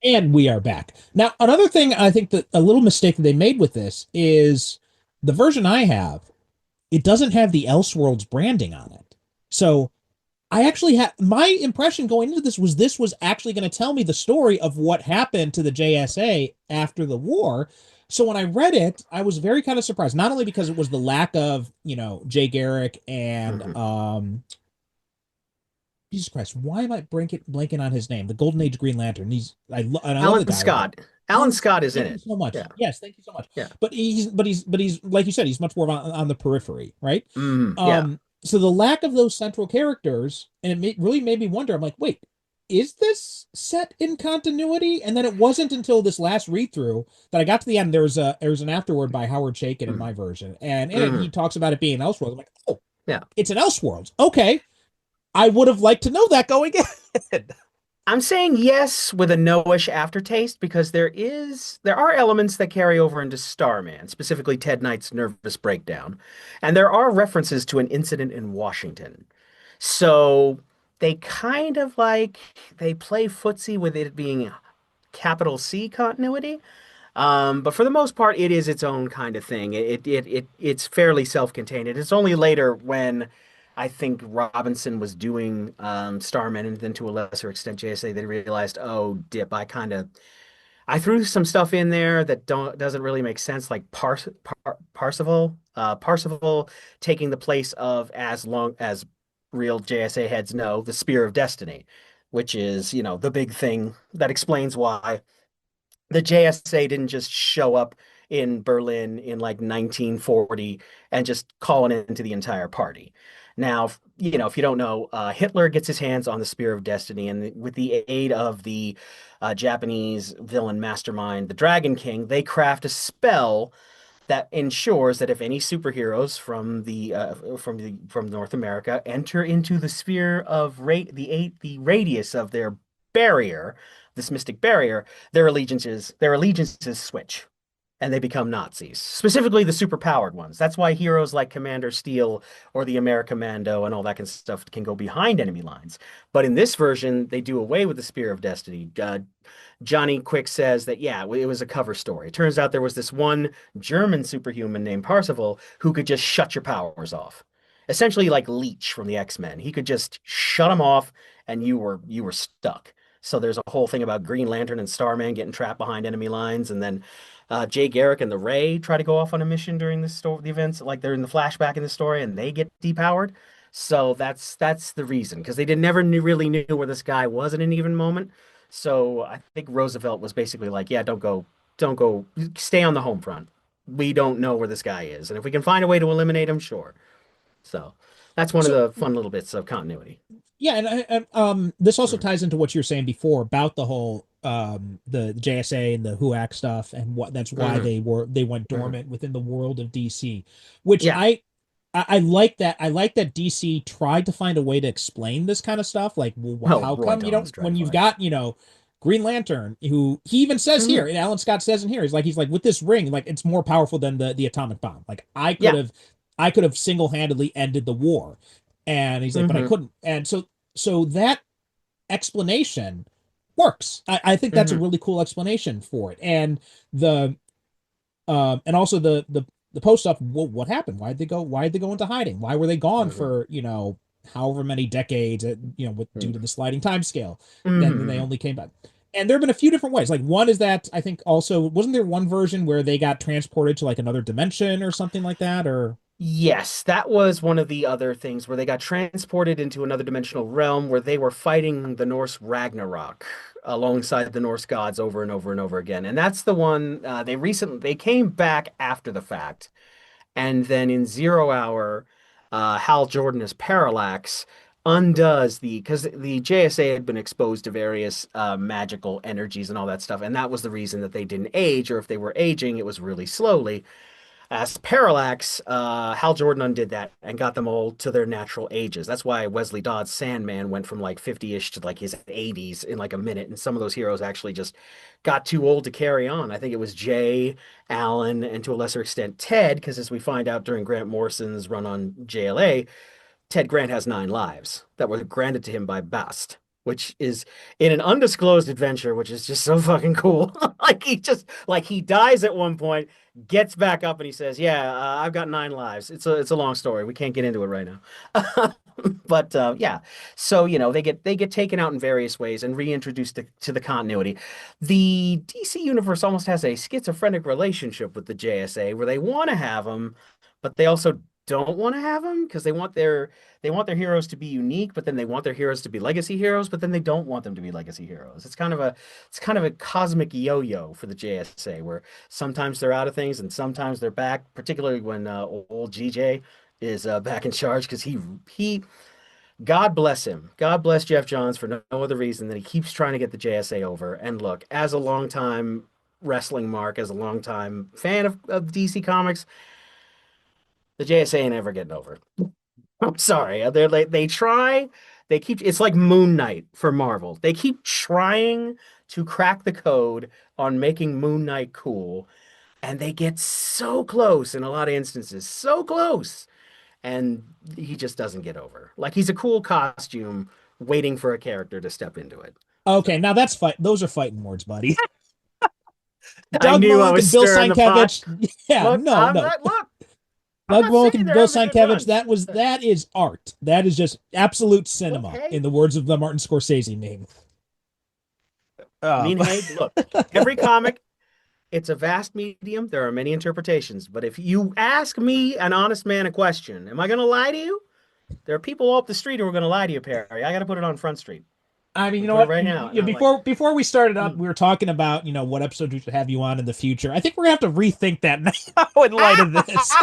Speaker 1: And we are back. Now, another thing I think that a little mistake that they made with this is the version I have, it doesn't have the Elseworlds branding on it. So I actually had my impression going into this was actually going to tell me the story of what happened to the JSA after the war. So when I read it, I was very kind of surprised, not only because it was the lack of, Jay Garrick and
Speaker 2: Hmm.
Speaker 1: Jesus Christ, why am I blanking on his name? The Golden Age Green Lantern. And I love the
Speaker 2: Alan
Speaker 1: guy. Like
Speaker 2: Scott. Alan
Speaker 1: Alan
Speaker 2: Scott
Speaker 1: Scott,
Speaker 2: is in
Speaker 1: thank you
Speaker 2: it.
Speaker 1: so much.
Speaker 2: Yeah.
Speaker 1: Yes, thank you so much.
Speaker 2: Yeah.
Speaker 1: But he's like you said, he's much more on the periphery, right?
Speaker 2: Yeah.
Speaker 1: So the lack of those central characters, and really made me wonder. I'm like, wait, is this set in continuity? And then it wasn't until this last read through that I got to the end. There's an afterword by Howard Chaykin in
Speaker 2: Mm-hmm.
Speaker 1: my version, and in it he
Speaker 2: Mm-hmm.
Speaker 1: talks about it being Elseworlds. I'm like, oh,
Speaker 2: Yeah.
Speaker 1: it's an Elseworlds. Okay, I would have liked to know that going in.
Speaker 2: I'm saying yes with a no-ish aftertaste because there are elements that carry over into Starman, specifically Ted Knight's nervous breakdown, and there are references to an incident in Washington. So they kind of like they play footsie with it being capital C continuity. But for the most part, it is its own kind of thing. It's fairly self-contained. It's only later when I think Robinson was doing Starman and then to a lesser extent JSA, they realized, oh, dip, I threw some stuff in there that don't doesn't really make sense, like Parsifal taking the place of, as long as real JSA heads know, the Spear of Destiny, which is, the big thing that explains why the JSA didn't just show up in Berlin in like 1940 and just call it into the entire party. Now, if you don't know, Hitler gets his hands on the Spear of Destiny, and with the aid of the Japanese villain mastermind, the Dragon King, they craft a spell that ensures that if any superheroes from North America enter into the sphere of the radius of their barrier, this mystic barrier, their allegiances switch and they become Nazis, specifically the superpowered ones. That's why heroes like Commander Steel or the Americommando and all that kind of stuff can go behind enemy lines. But in this version, they do away with the Spear of Destiny. Johnny Quick says that, yeah, it was a cover story. It turns out there was this one German superhuman named Parsifal who could just shut your powers off. Essentially like Leech from the X-Men. He could just shut them off and you were stuck. So there's a whole thing about Green Lantern and Starman getting trapped behind enemy lines, and then Jay Garrick and the Ray try to go off on a mission during the events, like they're in the flashback in the story, and they get depowered. So that's the reason, because they really knew where this guy was in an even moment. So I think Roosevelt was basically like, yeah, don't go, stay on the home front. We don't know where this guy is, and if we can find a way to eliminate him, sure. So that's one of
Speaker 1: So
Speaker 2: the fun little bits of continuity.
Speaker 1: yeah, and this also
Speaker 2: Mhm.
Speaker 1: ties into what you were saying before about the whole the JSA and the HUAC stuff, and what that's why
Speaker 2: Mhm.
Speaker 1: they went
Speaker 2: Mhm.
Speaker 1: dormant within the world of DC, which
Speaker 2: Yeah.
Speaker 1: I like that. I like that DC tried to find a way to explain this kind of stuff. Like, well,
Speaker 2: Oh,
Speaker 1: how
Speaker 2: Roy
Speaker 1: come you
Speaker 2: Dawn's
Speaker 1: don't, when you've
Speaker 2: dreadful.
Speaker 1: got, Green Lantern, who he even says here,
Speaker 2: Mhm.
Speaker 1: and Alan Scott says in here, he's like, with this ring, like it's more powerful than the atomic bomb. Like
Speaker 2: Yeah.
Speaker 1: I could have single-handedly ended the war. And he's like, but I
Speaker 2: Hmm.
Speaker 1: couldn't. And so that explanation works. I think that's a
Speaker 2: Hmm.
Speaker 1: really cool explanation for it. The and also the post up. Well, what happened? Why did they go? Why did they go into hiding? Why were they gone
Speaker 2: Hmm.
Speaker 1: for however many decades? Due to the sliding time scale. Then they
Speaker 2: Hmm.
Speaker 1: only came back. And there have been a few different ways. Like one is that I think also wasn't there one version where they got transported to like another dimension or something like that? Or
Speaker 2: Yes, that was one of the other things where they got transported into another dimensional realm where they were fighting the Norse Ragnarok alongside the Norse gods over and over and over again. And that's the one they came back after the fact. And then in Zero Hour, Hal Jordan as Parallax undoes because the JSA had been exposed to various magical energies and all that stuff, and that was the reason that they didn't age, or if they were aging, it was really slowly. As Parallax, Hal Jordan undid that and got them all to their natural ages. That's why Wesley Dodds' Sandman went from like 50-ish to like his 80s in like a minute. And some of those heroes actually just got too old to carry on. I think it was Jay, Alan, and to a lesser extent Ted, because as we find out during Grant Morrison's run on JLA, Ted Grant has 9 lives that were granted to him by Bast, which is in an undisclosed adventure, which is just so fucking cool. Like he dies at one point, gets back up, and he says, "Yeah, I've got 9 lives." It's a long story. We can't get into it right now. But yeah, so they get taken out in various ways and reintroduced to the continuity. The DC universe almost has a schizophrenic relationship with the JSA, where they want to have them, but they also don't want to have them because they want their heroes to be unique, but then they want their heroes to be legacy heroes, but then they don't want them to be legacy heroes. It's kind of a cosmic yo-yo for the JSA, where sometimes they're out of things and sometimes they're back, particularly when old GJ is back in charge because he God bless him. God bless Jeff Johns for no other reason than he keeps trying to get the JSA over. And look, as a longtime wrestling mark, as a longtime fan of DC Comics, the JSA ain't ever getting over. I'm sorry. They try, they keep it's like Moon Knight for Marvel. They keep trying to crack the code on making Moon Knight cool, and they get so close in a lot of instances, so close, and he just doesn't get over. Like he's a cool costume waiting for a character to step into it.
Speaker 1: Okay,
Speaker 2: So
Speaker 1: now that's fight. Those are fighting words, buddy.
Speaker 2: I
Speaker 1: Doug
Speaker 2: knew I
Speaker 1: Moench
Speaker 2: was
Speaker 1: and Bill
Speaker 2: stirring the pot.
Speaker 1: Sienkiewicz. Yeah,
Speaker 2: Look,
Speaker 1: no, no.
Speaker 2: I'm
Speaker 1: Doug
Speaker 2: not
Speaker 1: Moench
Speaker 2: saying
Speaker 1: and
Speaker 2: there
Speaker 1: Bill
Speaker 2: haven't been good
Speaker 1: Sienkiewicz.
Speaker 2: runs.
Speaker 1: That is art. That is just absolute cinema,
Speaker 2: Okay.
Speaker 1: in the words of the Martin Scorsese meme.
Speaker 2: I
Speaker 1: Um,
Speaker 2: mean, hey, look, every comic, it's a vast medium. There are many interpretations. But if you ask me, an honest man, a question, am I going to lie to you? There are people up the street who are going to lie to you, Perry. I got to put it on Front Street.
Speaker 1: I mean,
Speaker 2: I'm
Speaker 1: you know
Speaker 2: put it
Speaker 1: what?
Speaker 2: right now. And I'm like,
Speaker 1: Before we started up,
Speaker 2: mm.
Speaker 1: we were talking about what episode we should have you on in the future. I think we're gonna have to rethink that now in light of this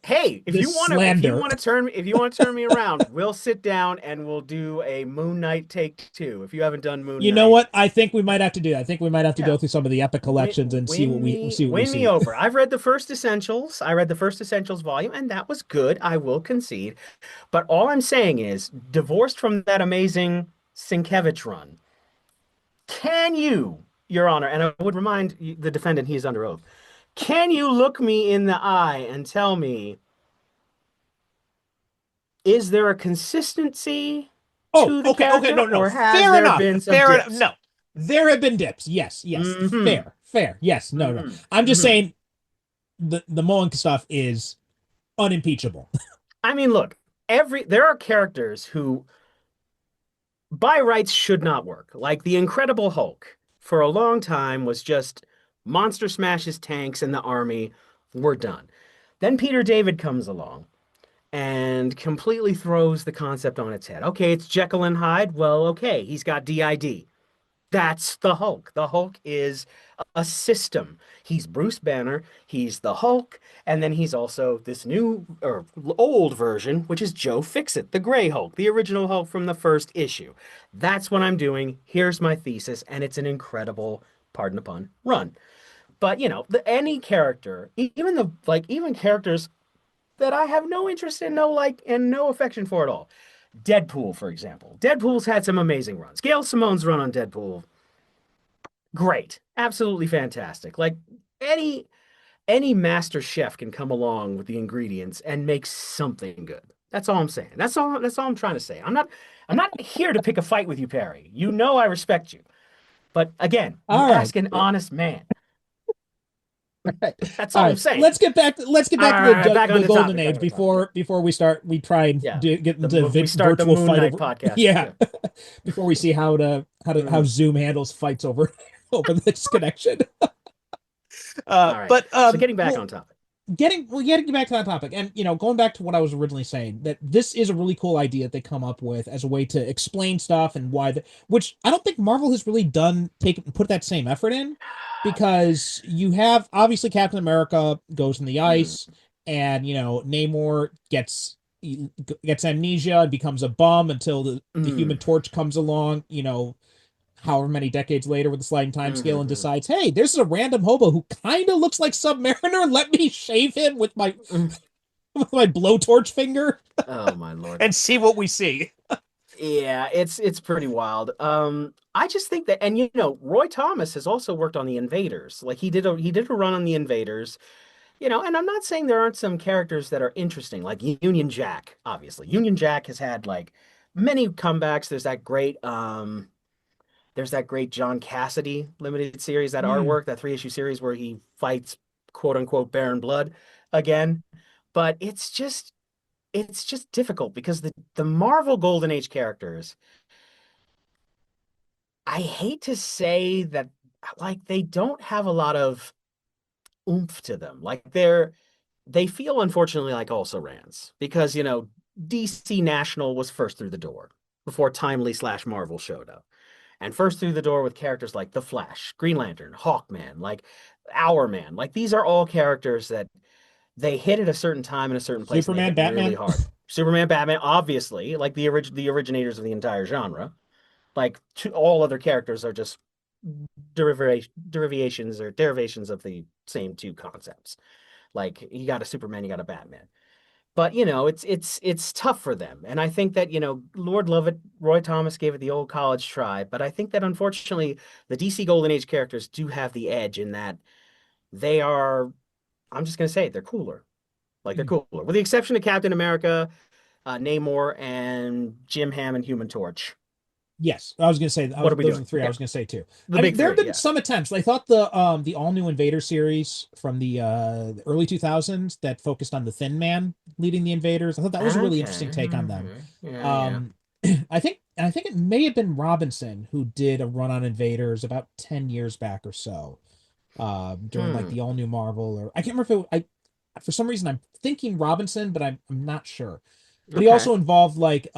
Speaker 2: Hey, if you
Speaker 1: this
Speaker 2: want to, if you
Speaker 1: slander.
Speaker 2: want to turn, if you want to turn me around, we'll sit down and we'll do a Moon Knight take two. If you haven't done Moon
Speaker 1: You know
Speaker 2: Knight,
Speaker 1: what? I think we might have to do that. I think we might have to
Speaker 2: yeah,
Speaker 1: go through some of the epic
Speaker 2: win,
Speaker 1: collections and see what
Speaker 2: win
Speaker 1: we
Speaker 2: me,
Speaker 1: see what we
Speaker 2: win me
Speaker 1: see.
Speaker 2: over. I've read the first Essentials. I read the first Essentials volume, and that was good. I will concede. But all I'm saying is, divorced from that amazing Sienkiewicz run, can you, Your Honor, and I would remind the defendant he is under oath, can you look me in the eye and tell me, is there a consistency
Speaker 1: Oh,
Speaker 2: to the
Speaker 1: okay, okay,
Speaker 2: character,
Speaker 1: no, no,
Speaker 2: or has
Speaker 1: fair
Speaker 2: there
Speaker 1: enough,
Speaker 2: been some
Speaker 1: fair enough.
Speaker 2: dips?
Speaker 1: No, there have been dips. Yes, yes,
Speaker 2: Mm-hmm.
Speaker 1: fair. Yes, no, no.
Speaker 2: Mm-hmm.
Speaker 1: I'm just
Speaker 2: Mm-hmm.
Speaker 1: saying the Mullen stuff is unimpeachable.
Speaker 2: I mean, look, there are characters who by rights should not work. Like the Incredible Hulk, for a long time was just monster smashes tanks and the army. We're done. Then Peter David comes along and completely throws the concept on its head. Okay, it's Jekyll and Hyde. Well, okay, he's got DID. That's the Hulk. The Hulk is a system. He's Bruce Banner, he's the Hulk, and then he's also this new or old version, which is Joe Fixit, the Gray Hulk, the original Hulk from the first issue. That's what I'm doing. Here's my thesis, and it's an incredible, pardon the pun, run. But any character, even characters that I have no interest in, no like, and no affection for at all. Deadpool, for example. Deadpool's had some amazing runs. Gail Simone's run on Deadpool, great, absolutely fantastic. Like any any master chef can come along with the ingredients and make something good. That's all I'm saying. That's all I'm trying to say. I'm not here to pick a fight with you, Perry. You know I respect you. But again, you
Speaker 1: All right.
Speaker 2: ask an honest man.
Speaker 1: All
Speaker 2: That's all I'm
Speaker 1: right.
Speaker 2: saying.
Speaker 1: Let's get
Speaker 2: All
Speaker 1: back to
Speaker 2: right, back on
Speaker 1: the
Speaker 2: the
Speaker 1: golden
Speaker 2: topic. Back
Speaker 1: age
Speaker 2: on the topic. Yeah.
Speaker 1: before we try and
Speaker 2: Yeah.
Speaker 1: get into
Speaker 2: We start the
Speaker 1: virtual
Speaker 2: Moon
Speaker 1: fight
Speaker 2: Knight
Speaker 1: over.
Speaker 2: podcast.
Speaker 1: Yeah.
Speaker 2: Yeah.
Speaker 1: Before we see how
Speaker 2: Mhm.
Speaker 1: Zoom handles fights over over this connection.
Speaker 2: All right.
Speaker 1: But
Speaker 2: So getting back
Speaker 1: well,
Speaker 2: on topic.
Speaker 1: getting back to that topic, and going back to what I was originally saying, that this is a really cool idea that they come up with as a way to explain stuff and which I don't think Marvel has really put that same effort in, because you have obviously Captain America goes in the
Speaker 2: Mm,
Speaker 1: ice, and Namor gets amnesia and becomes a bum until the Human
Speaker 2: mm,
Speaker 1: Torch comes along, however many decades later with the sliding time scale, and
Speaker 2: mhm,
Speaker 1: decides, hey, there's a random hobo who kind of looks like Submariner. Let me shave him with my
Speaker 2: mhm.
Speaker 1: with my blowtorch finger
Speaker 2: Oh my Lord.
Speaker 1: and see what we see.
Speaker 2: Yeah, it's pretty wild. I just think that, and Roy Thomas has also worked on the Invaders. Like he did a run on the Invaders, and I'm not saying there aren't some characters that are interesting, like Union Jack, obviously. Union Jack has had like many comebacks. There's that great John Cassidy limited series, that
Speaker 1: Mm.
Speaker 2: artwork, that 3-issue series where he fights quote unquote Baron Blood again. But it's just difficult because the Marvel Golden Age characters, I hate to say that like they don't have a lot of oomph to them. Like they feel unfortunately like also rans because DC National was first through the door before Timely slash Marvel showed up. And first through the door with characters like The Flash, Green Lantern, Hawkman, like Hourman. Like these are all characters that they hit at a certain time in a certain place and they
Speaker 1: Superman,
Speaker 2: hit really
Speaker 1: Batman.
Speaker 2: hard. Superman, Batman, obviously, like the originators of the entire genre. Like all other characters are just derivations or derivations of the same two concepts. Like you got a Superman, you got a Batman. But it's tough for them. And I think that, Lord Lovett, Roy Thomas gave it the old college try, but I think that unfortunately the DC Golden Age characters do have the edge in that they are, I'm just gonna say it, they're cooler. Like they're cooler. With the exception of Captain America, Namor, and Jim Hammond Human Torch.
Speaker 1: Yes, I was going to say
Speaker 2: What are we
Speaker 1: those are
Speaker 2: doing?
Speaker 1: the three I
Speaker 2: Yeah.
Speaker 1: was going to say too.
Speaker 2: The
Speaker 1: I mean,
Speaker 2: big
Speaker 1: there have
Speaker 2: three,
Speaker 1: been
Speaker 2: yeah.
Speaker 1: some attempts. I thought the all new Invader series from the early 2000s that focused on the Thin Man leading the Invaders. I thought that was a really interesting
Speaker 2: Okay.
Speaker 1: take on them.
Speaker 2: Yeah, yeah.
Speaker 1: Um, I think it may have been Robinson who did a run on Invaders about 10 years back or so. During like
Speaker 2: Hmm.
Speaker 1: the all new Marvel, or I can't remember if I for some reason I'm thinking Robinson, but I'm not sure. But he
Speaker 2: Okay.
Speaker 1: also involved like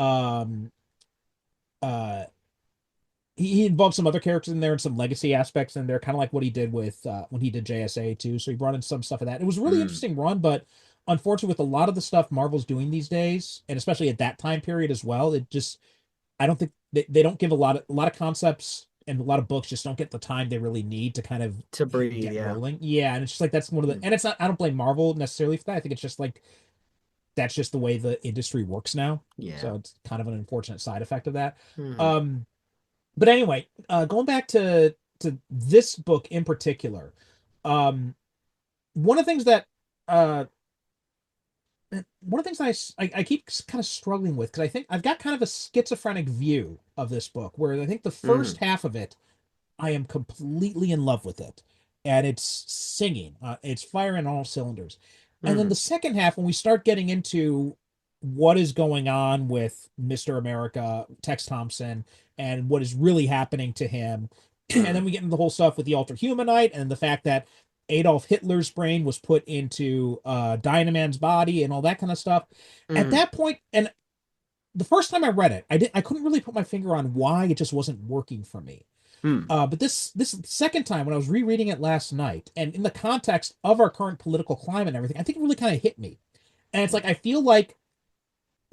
Speaker 1: uh he involved some other characters in there and some legacy aspects in there, kind of like what he did with when he did JSA too. So he brought in some stuff of that. It was a really
Speaker 2: Hmm.
Speaker 1: interesting run, but unfortunately, with a lot of the stuff Marvel's doing these days, and especially at that time period as well, it just I don't think they don't give a lot of concepts and a lot of books just don't get the time they really need to kind of
Speaker 2: To breathe,
Speaker 1: get
Speaker 2: yeah.
Speaker 1: rolling. Yeah, and it's just like that's one of the
Speaker 2: Hmm.
Speaker 1: and it's not I don't blame Marvel necessarily for that. I think it's just like that's just the way the industry works now.
Speaker 2: Yeah.
Speaker 1: So it's kind of an unfortunate side effect of that.
Speaker 2: Hmm.
Speaker 1: Um, but anyway, going back to this book in particular, um, one of the things that uh, one of the things that I keep kind of struggling with because I think I've got kind of a schizophrenic view of this book where I think the first
Speaker 2: Hmm.
Speaker 1: half of it I am completely in love with it, and it's singing, it's firing on all cylinders, and then
Speaker 2: Hmm.
Speaker 1: the second half when we start getting into what is going on with Mr. America, Tex Thompson, and what is really happening to him, and
Speaker 2: Hmm.
Speaker 1: then we get into the whole stuff with the Ultra Humanite and the fact that Adolf Hitler's brain was put into Dynaman's body and all that kind of stuff. At
Speaker 2: Hmm.
Speaker 1: that point, and the first time I read it, I couldn't really put my finger on why it just wasn't working for me.
Speaker 2: Hmm.
Speaker 1: But this second time when I was rereading it last night, and in the context of our current political climate and everything, I think it really kind of hit me. And it's like I feel like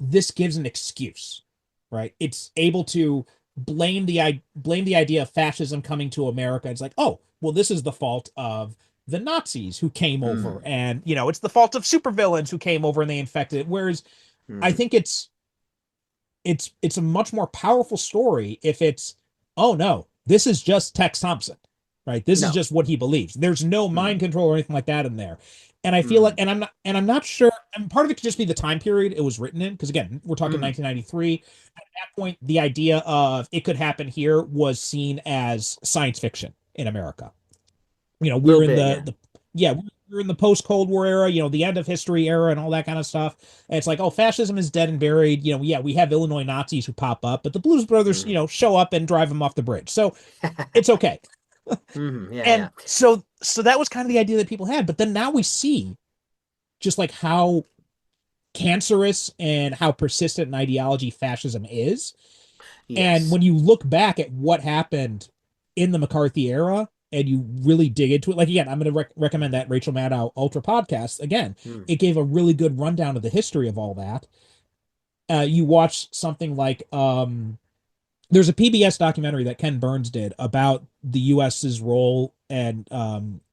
Speaker 1: this gives an excuse, right? It's able to blame the idea of fascism coming to America. It's like, oh, well, this is the fault of the Nazis who came over,
Speaker 2: Hmm.
Speaker 1: and it's the fault of supervillains who came over and they infected it. Whereas I
Speaker 2: Hmm.
Speaker 1: think it's a much more powerful story if it's, oh no, this is just Tex Thompson, right? This is
Speaker 2: No.
Speaker 1: just what he believes. There's no mind
Speaker 2: Hmm.
Speaker 1: control or anything like that in there. And I feel like,
Speaker 2: Hmm.
Speaker 1: and I'm not sure, and part of it could just be the time period it was written in, because again, we're talking
Speaker 2: Hmm.
Speaker 1: 1993. At that point, the idea of it could happen here was seen as science fiction in America.
Speaker 2: Little
Speaker 1: We're in
Speaker 2: bit, yeah.
Speaker 1: the yeah, we're in the post Cold War era, the end of history era and all that kind of stuff. And it's like, oh, fascism is dead and buried. Yeah, we have Illinois Nazis who pop up, but the Blues Brothers,
Speaker 2: Hmm.
Speaker 1: show up and drive them off the bridge. So it's okay.
Speaker 2: Hmm. Yeah,
Speaker 1: And
Speaker 2: yeah.
Speaker 1: so that was kind of the idea that people had. But then now we see just like how cancerous and how persistent an ideology fascism is. And
Speaker 2: Yes.
Speaker 1: when you look back at what happened in the McCarthy era and you really dig into it, like again, I'm going to recommend that Rachel Maddow Ultra podcast. Again,
Speaker 2: Hmm.
Speaker 1: it gave a really good rundown of the history of all that. You watch something like there's a PBS documentary that Ken Burns did about the US's role and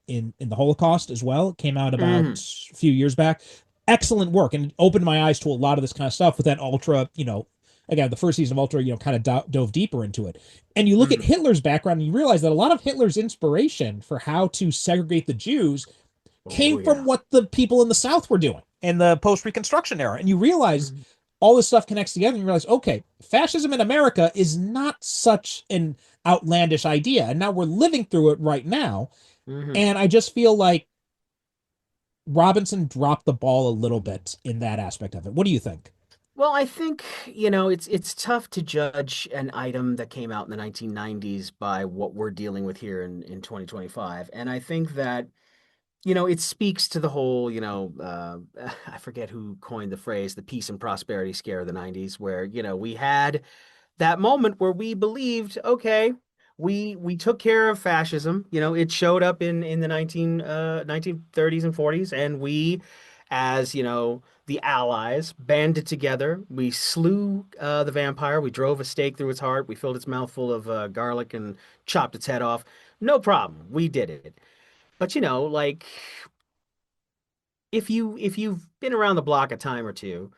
Speaker 1: in the Holocaust as well. It came out about
Speaker 2: Hmm.
Speaker 1: a few years back. Excellent work and opened my eyes to a lot of this kind of stuff. With that Ultra, again, the first season of Ultra, kind of dove deeper into it. And you look at
Speaker 2: Hmm.
Speaker 1: Hitler's background and you realize that a lot of Hitler's inspiration for how to segregate the Jews
Speaker 2: Oh,
Speaker 1: came from
Speaker 2: yeah.
Speaker 1: what the people in the South were doing in the post Reconstruction era. And you realize
Speaker 2: Hmm.
Speaker 1: all this stuff connects together and you realize, okay, fascism in America is not such an outlandish idea. And now we're living through it right now.
Speaker 2: Hmm.
Speaker 1: And I just feel like Robinson dropped the ball a little bit in that aspect of it. What do you think?
Speaker 2: Well, I think, it's tough to judge an item that came out in the 1990s by what we're dealing with here in 2025. And I think that, it speaks to the whole, I forget who coined the phrase, the peace and prosperity scare of the 90s, where, we had that moment where we believed, okay, we took care of fascism. It showed up in the 1930s and 40s, and we, as the Allies, banded together. We slew the vampire. We drove a stake through its heart. We filled its mouth full of garlic and chopped its head off. No problem. We did it. But like if you've been around the block a time or two,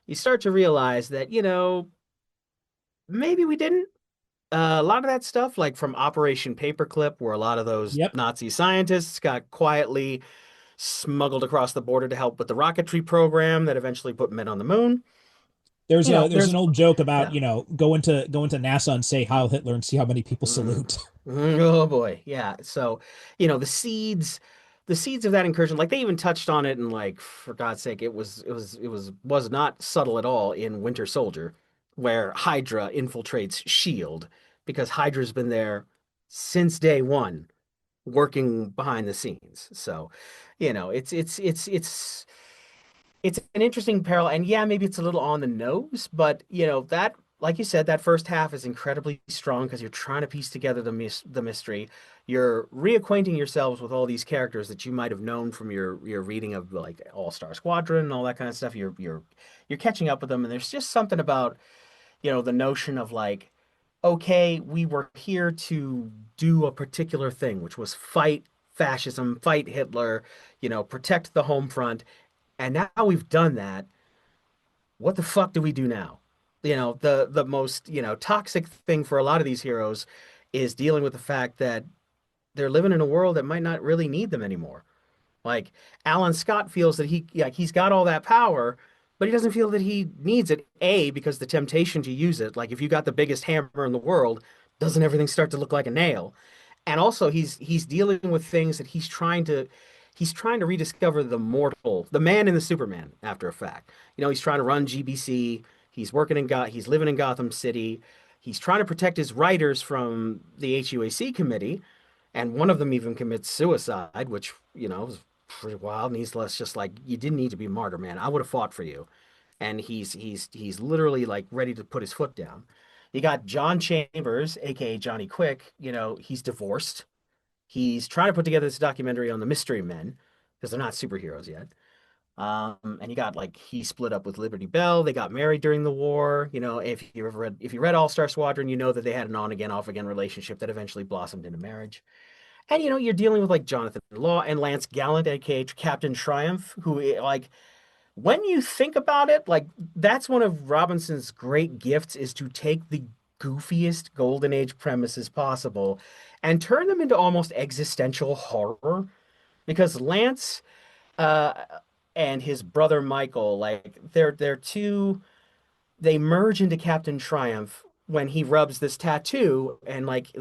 Speaker 2: you start to realize that, maybe we didn't. A lot of that stuff, like from Operation Paperclip, where a lot of those
Speaker 1: Yep.
Speaker 2: Nazi scientists got quietly smuggled across the border to help with the rocketry program that eventually put men on the moon.
Speaker 1: There's an
Speaker 2: There's
Speaker 1: old joke about,
Speaker 2: yeah.
Speaker 1: go into NASA and say Heil Hitler and see how many people
Speaker 2: Mm.
Speaker 1: salute.
Speaker 2: Oh boy, yeah. So, the seeds of that incursion, like they even touched on it, and like for God's sake, it was not subtle at all in Winter Soldier, where Hydra infiltrates Shield because Hydra's been there since day one, working behind the scenes. So, it's an interesting parallel, and yeah, maybe it's a little on the nose, but that, like you said, that first half is incredibly strong because you're trying to piece together the mystery. You're reacquainting yourselves with all these characters that you might have known from your reading of like All-Star Squadron and all that kind of stuff. You're catching up with them, and there's just something about the notion of like, okay, we were here to do a particular thing, which was fight fascism, fight Hitler, protect the home front. And now we've done that. What the fuck do we do now? The most, toxic thing for a lot of these heroes is dealing with the fact that they're living in a world that might not really need them anymore. Like Alan Scott feels that he's got all that power, but he doesn't feel that he needs it. A, because the temptation to use it, like if you got the biggest hammer in the world, doesn't everything start to look like a nail? And also he's dealing with things that he's trying to rediscover the man in the Superman after a fact. He's trying to run GBC. He's living in Gotham City. He's trying to protect his writers from the HUAC committee, and one of them even commits suicide, which, is pretty wild. And he's less just like, you didn't need to be a martyr, man. I would have fought for you. And he's literally like ready to put his foot down. You got John Chambers, aka Johnny Quick. He's divorced. He's trying to put together this documentary on the Mystery Men because they're not superheroes yet. And you got like he split up with Liberty Bell. They got married during the war. If you read All-Star Squadron, you know that they had an on again, off again relationship that eventually blossomed into marriage. And you're dealing with like Jonathan Law and Lance Gallant, aka Captain Triumph, who like when you think about it, like that's one of Robinson's great gifts is to take the goofiest Golden Age premises possible and turn them into almost existential horror. Because Lance uh and his brother Michael, like they're two, they merge into Captain Triumph when he rubs this tattoo and like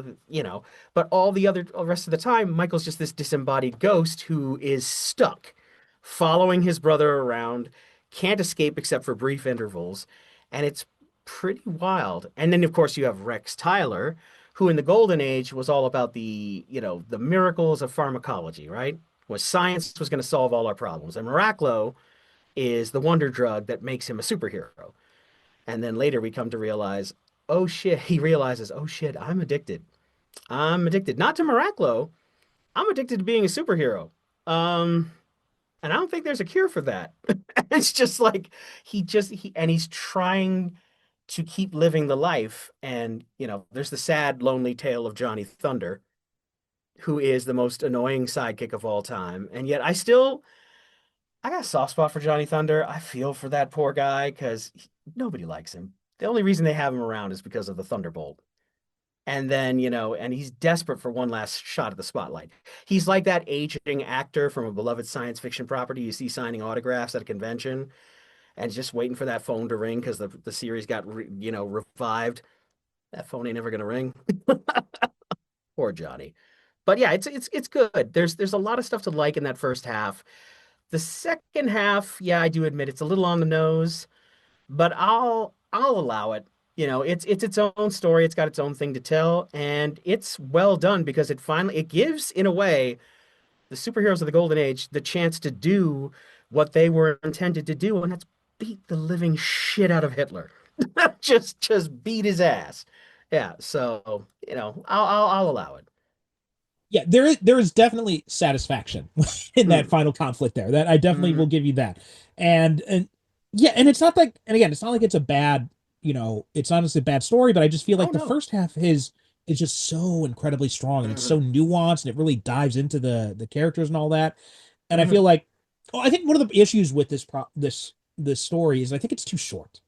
Speaker 2: but all the rest of the time Michael's just this disembodied ghost who is stuck following his brother around, can't escape except for brief intervals, and it's pretty wild. And then of course you have Rex Tyler, who in the Golden Age was all about the miracles of pharmacology, right? Was science was going to solve all our problems, and Miraclo is the wonder drug that makes him a superhero. And then later we come to realize, oh shit, he realizes, oh shit, I'm addicted. I'm addicted not to Miraclo. I'm addicted to being a superhero. Um, and I don't think there's a cure for that. It's just like he's trying to keep living the life. And there's the sad, lonely tale of Johnny Thunder, who is the most annoying sidekick of all time. And yet I got a soft spot for Johnny Thunder. I feel for that poor guy because nobody likes him. The only reason they have him around is because of the Thunderbolt. And then, and he's desperate for one last shot at the spotlight. He's like that aging actor from a beloved science fiction property you see signing autographs at a convention and just waiting for that phone to ring because the series got revived. That phone ain't never gonna ring. Poor Johnny. But yeah, it's good. There's a lot of stuff to like in that first half. The second half, yeah, I do admit it's a little on the nose, but I'll allow it. It's its own story. It's got its own thing to tell, and it's well done because it gives, in a way, the superheroes of the Golden Age the chance to do what they were intended to do, and that's beat the living shit out of Hitler. Just beat his ass. Yeah, so I'll allow it.
Speaker 1: Yeah, there is definitely satisfaction in that
Speaker 2: Mm,
Speaker 1: final conflict there. That I definitely will
Speaker 2: hmm.
Speaker 1: give you that. And yeah, and it's not like, and again, it's not like it's a bad, it's honestly a bad story, but I just feel
Speaker 2: Oh
Speaker 1: like the
Speaker 2: no.
Speaker 1: first half is just so incredibly strong and it's so
Speaker 2: Hmm.
Speaker 1: nuanced and it really dives into the characters and all that. And I feel
Speaker 2: Hmm.
Speaker 1: like, oh, I think one of the issues with this story is I think it's too short.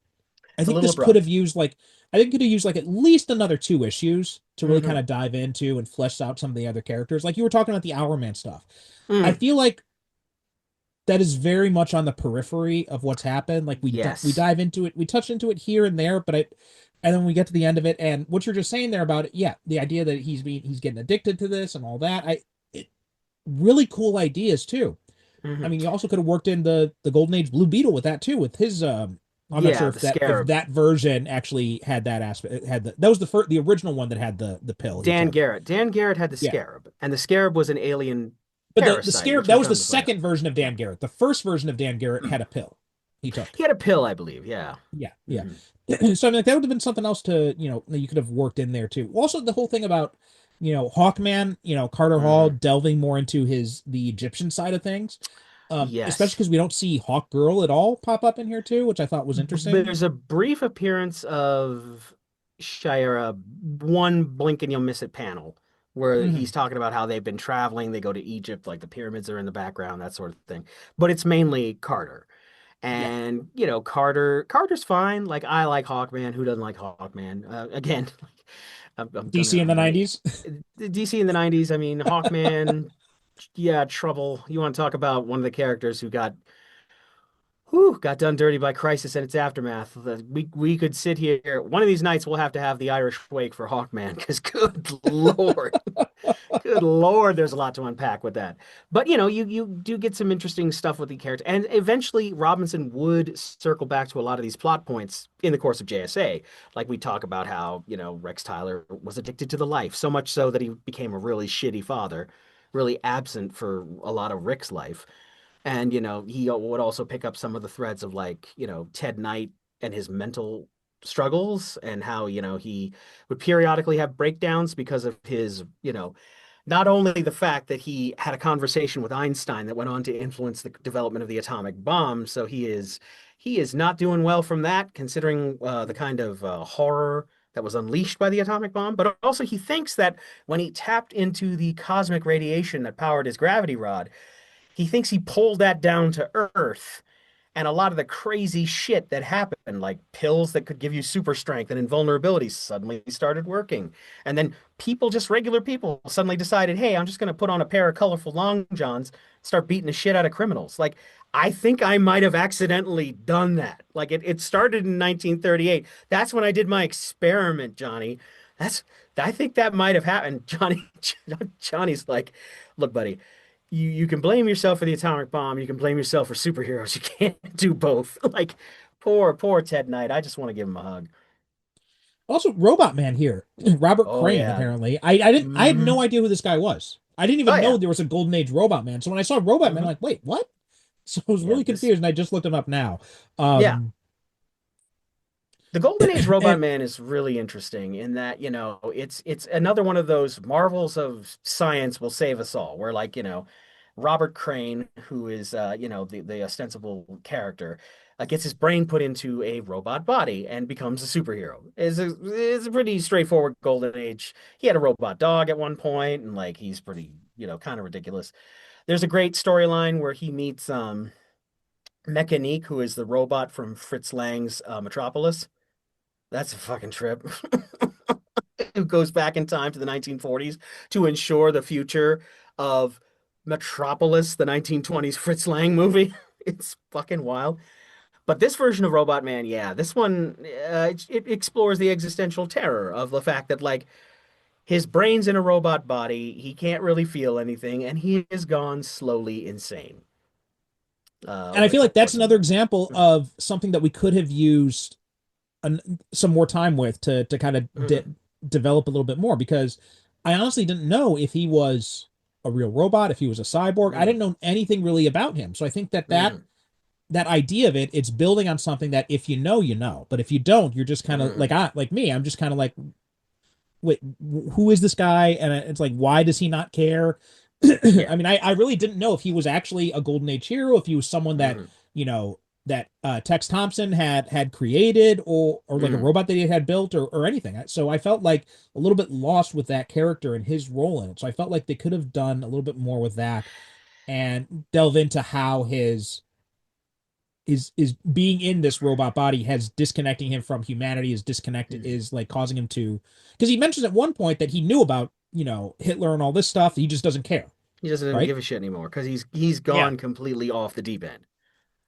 Speaker 1: I
Speaker 2: It's a
Speaker 1: think
Speaker 2: little
Speaker 1: this could have
Speaker 2: abrupt.
Speaker 1: used like I think could have used like at least another two issues to really kind
Speaker 2: Hmm.
Speaker 1: of dive into and flesh out some of the other characters. Like you were talking about the Hour Man stuff. I
Speaker 2: Mm,
Speaker 1: feel like that is very much on the periphery of what's happened. Like we
Speaker 2: yes.
Speaker 1: dive into it, we touch into it here and there, but and then we get to the end of it, and what you're just saying there about it, yeah, the idea that he's getting addicted to this and all that, it really cool ideas too. I
Speaker 2: Hmm.
Speaker 1: mean, you also could have worked in the Golden Age Blue Beetle with that too, with his I'm not sure
Speaker 2: Yeah,
Speaker 1: if
Speaker 2: the
Speaker 1: if
Speaker 2: Scarab.
Speaker 1: that version actually had that aspect. It had that was the original one that had the pill he
Speaker 2: Dan
Speaker 1: took.
Speaker 2: Garrett. Dan Garrett had the
Speaker 1: Yeah,
Speaker 2: Scarab, and the Scarab was an alien
Speaker 1: but the
Speaker 2: parasite,
Speaker 1: scarab
Speaker 2: which
Speaker 1: that
Speaker 2: we
Speaker 1: was the
Speaker 2: come to find out.
Speaker 1: second version of
Speaker 2: Yeah.
Speaker 1: Dan Garrett. The first version of Dan Garrett
Speaker 2: Mm.
Speaker 1: had a pill he took.
Speaker 2: He had a pill, I believe. Yeah.
Speaker 1: Yeah, yeah.
Speaker 2: Hmm.
Speaker 1: So I mean, like, that would have been something else to that you could have worked in there too. Also, the whole thing about Hawkman, Carter Hall
Speaker 2: Hmm.
Speaker 1: delving more into the Egyptian side of things. Especially
Speaker 2: Yes.
Speaker 1: because we don't see Hawk Girl at all pop up in here too, which I thought was interesting.
Speaker 2: There's a brief appearance of Shira, one blink and you'll miss it panel, where
Speaker 1: Hmm.
Speaker 2: he's talking about how they've been traveling. They go to Egypt, like the pyramids are in the background, that sort of thing. But it's mainly Carter.
Speaker 1: Yeah,
Speaker 2: And Carter's fine. Like I like Hawkman. Who doesn't like Hawkman? Again,
Speaker 1: DC in
Speaker 2: I'm
Speaker 1: the
Speaker 2: gonna
Speaker 1: '90s.
Speaker 2: DC in the '90s. I mean, Hawkman. Yeah, trouble. You want to talk about one of the characters who got done dirty by Crisis and its aftermath. We could sit here. One of these nights we'll have to have the Irish Wake for Hawkman, because good lord, there's a lot to unpack with that. But you do get some interesting stuff with the character, and eventually Robinson would circle back to a lot of these plot points in the course of JSA. Like we talk about how Rex Tyler was addicted to the life, so much so that he became a really shitty father, really absent for a lot of Rick's life. And, he would also pick up some of the threads of like, Ted Knight and his mental struggles, and how, he would periodically have breakdowns because of his, not only the fact that he had a conversation with Einstein that went on to influence the development of the atomic bomb. So he is not doing well from that, considering the kind of horror that was unleashed by the atomic bomb. But also he thinks that when he tapped into the cosmic radiation that powered his gravity rod, he thinks he pulled that down to Earth, and a lot of the crazy shit that happened, like pills that could give you super strength and invulnerability, suddenly started working. And then people, just regular people, suddenly decided, hey, I'm just going to put on a pair of colorful long johns, start beating the shit out of criminals. Like, I think I might have accidentally done that. Like, it started in 1938. That's when I did my experiment, Johnny. That's, I think that might have happened. Johnny's like, look, buddy, you can blame yourself for the atomic bomb. You can blame yourself for superheroes. You can't do both. Like poor Ted Knight. I just want to give him a hug.
Speaker 1: Also, Robot Man here, Robert
Speaker 2: Oh
Speaker 1: Crane.
Speaker 2: yeah.
Speaker 1: Apparently, I had
Speaker 2: Hmm.
Speaker 1: no idea who this guy was. I didn't
Speaker 2: Oh
Speaker 1: even know
Speaker 2: yeah.
Speaker 1: there was a Golden Age Robot Man. So when I saw Robot Man, I'm
Speaker 2: Hmm.
Speaker 1: like, wait, what? So I was
Speaker 2: Yeah.
Speaker 1: really
Speaker 2: This.
Speaker 1: confused, and I just looked him up now.
Speaker 2: Yeah.
Speaker 1: Um,
Speaker 2: The Golden Age Robot
Speaker 1: and
Speaker 2: Man is really interesting in that, it's another one of those marvels of science will save us all, where like, Robert Crane, who is the ostensible character, gets his brain put into a robot body and becomes a superhero. Is a pretty straightforward Golden Age. He had a robot dog at one point, and like he's pretty, kind of ridiculous. There's a great storyline where he meets Mechanique, who is the robot from Fritz Lang's Metropolis. That's a fucking trip. Who goes back in time to the 1940s to ensure the future of Metropolis, the 1920s Fritz Lang movie. It's fucking wild. But this version of Robot Man, yeah, this one it explores the existential terror of the fact that like his brain's in a robot body, he can't really feel anything, and he has gone slowly insane.
Speaker 1: And I feel like that's
Speaker 2: What's her
Speaker 1: another
Speaker 2: name?
Speaker 1: example
Speaker 2: Mhm.
Speaker 1: of something that we could have used some more time with to kind of
Speaker 2: Mhm.
Speaker 1: develop a little bit more, because I honestly didn't know if he was a real robot, if he was a cyborg. I
Speaker 2: Mhm.
Speaker 1: didn't know anything really about him. So I think that
Speaker 2: Mhm.
Speaker 1: that idea of it's building on something that if you know, you know. But if you don't, you're just kind of like
Speaker 2: Mhm.
Speaker 1: like me, I'm just kind of like, wait, who is this guy? And it's like, why does he not care?
Speaker 2: Yeah.
Speaker 1: I mean, I really didn't know if he was actually a Golden Age hero, if he was someone that,
Speaker 2: Mhm.
Speaker 1: you know, that Tex Thompson had created, or like a
Speaker 2: Mhm.
Speaker 1: robot that he had built, or anything. So I felt like a little bit lost with that character and his role in it. So I felt like they could have done a little bit more with that and delve into how his being in this robot body has disconnecting him from humanity, is disconnect
Speaker 2: Mhm.
Speaker 1: is like causing him to, because he mentions at one point that he knew about, Hitler and all this stuff. He just doesn't care,
Speaker 2: He doesn't
Speaker 1: right?
Speaker 2: give a shit anymore because he's
Speaker 1: Yeah,
Speaker 2: gone completely off the deep end.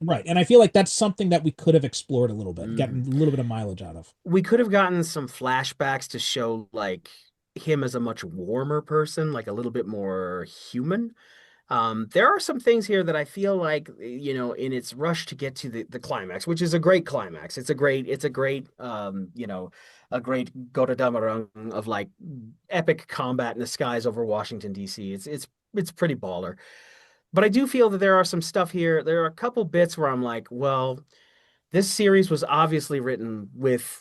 Speaker 1: right. And I feel like that's something that we could have explored a little bit, gotten
Speaker 2: Mhm.
Speaker 1: a little bit of mileage out of.
Speaker 2: We could have gotten some flashbacks to show like him as a much warmer person, like a little bit more human. There are some things here that I feel like, in its rush to get to the climax, which is a great climax. A great Gotterdammerung of like epic combat in the skies over Washington, D.C. It's pretty baller. But I do feel that there are some stuff here. There are a couple bits where I'm like, well, this series was obviously written with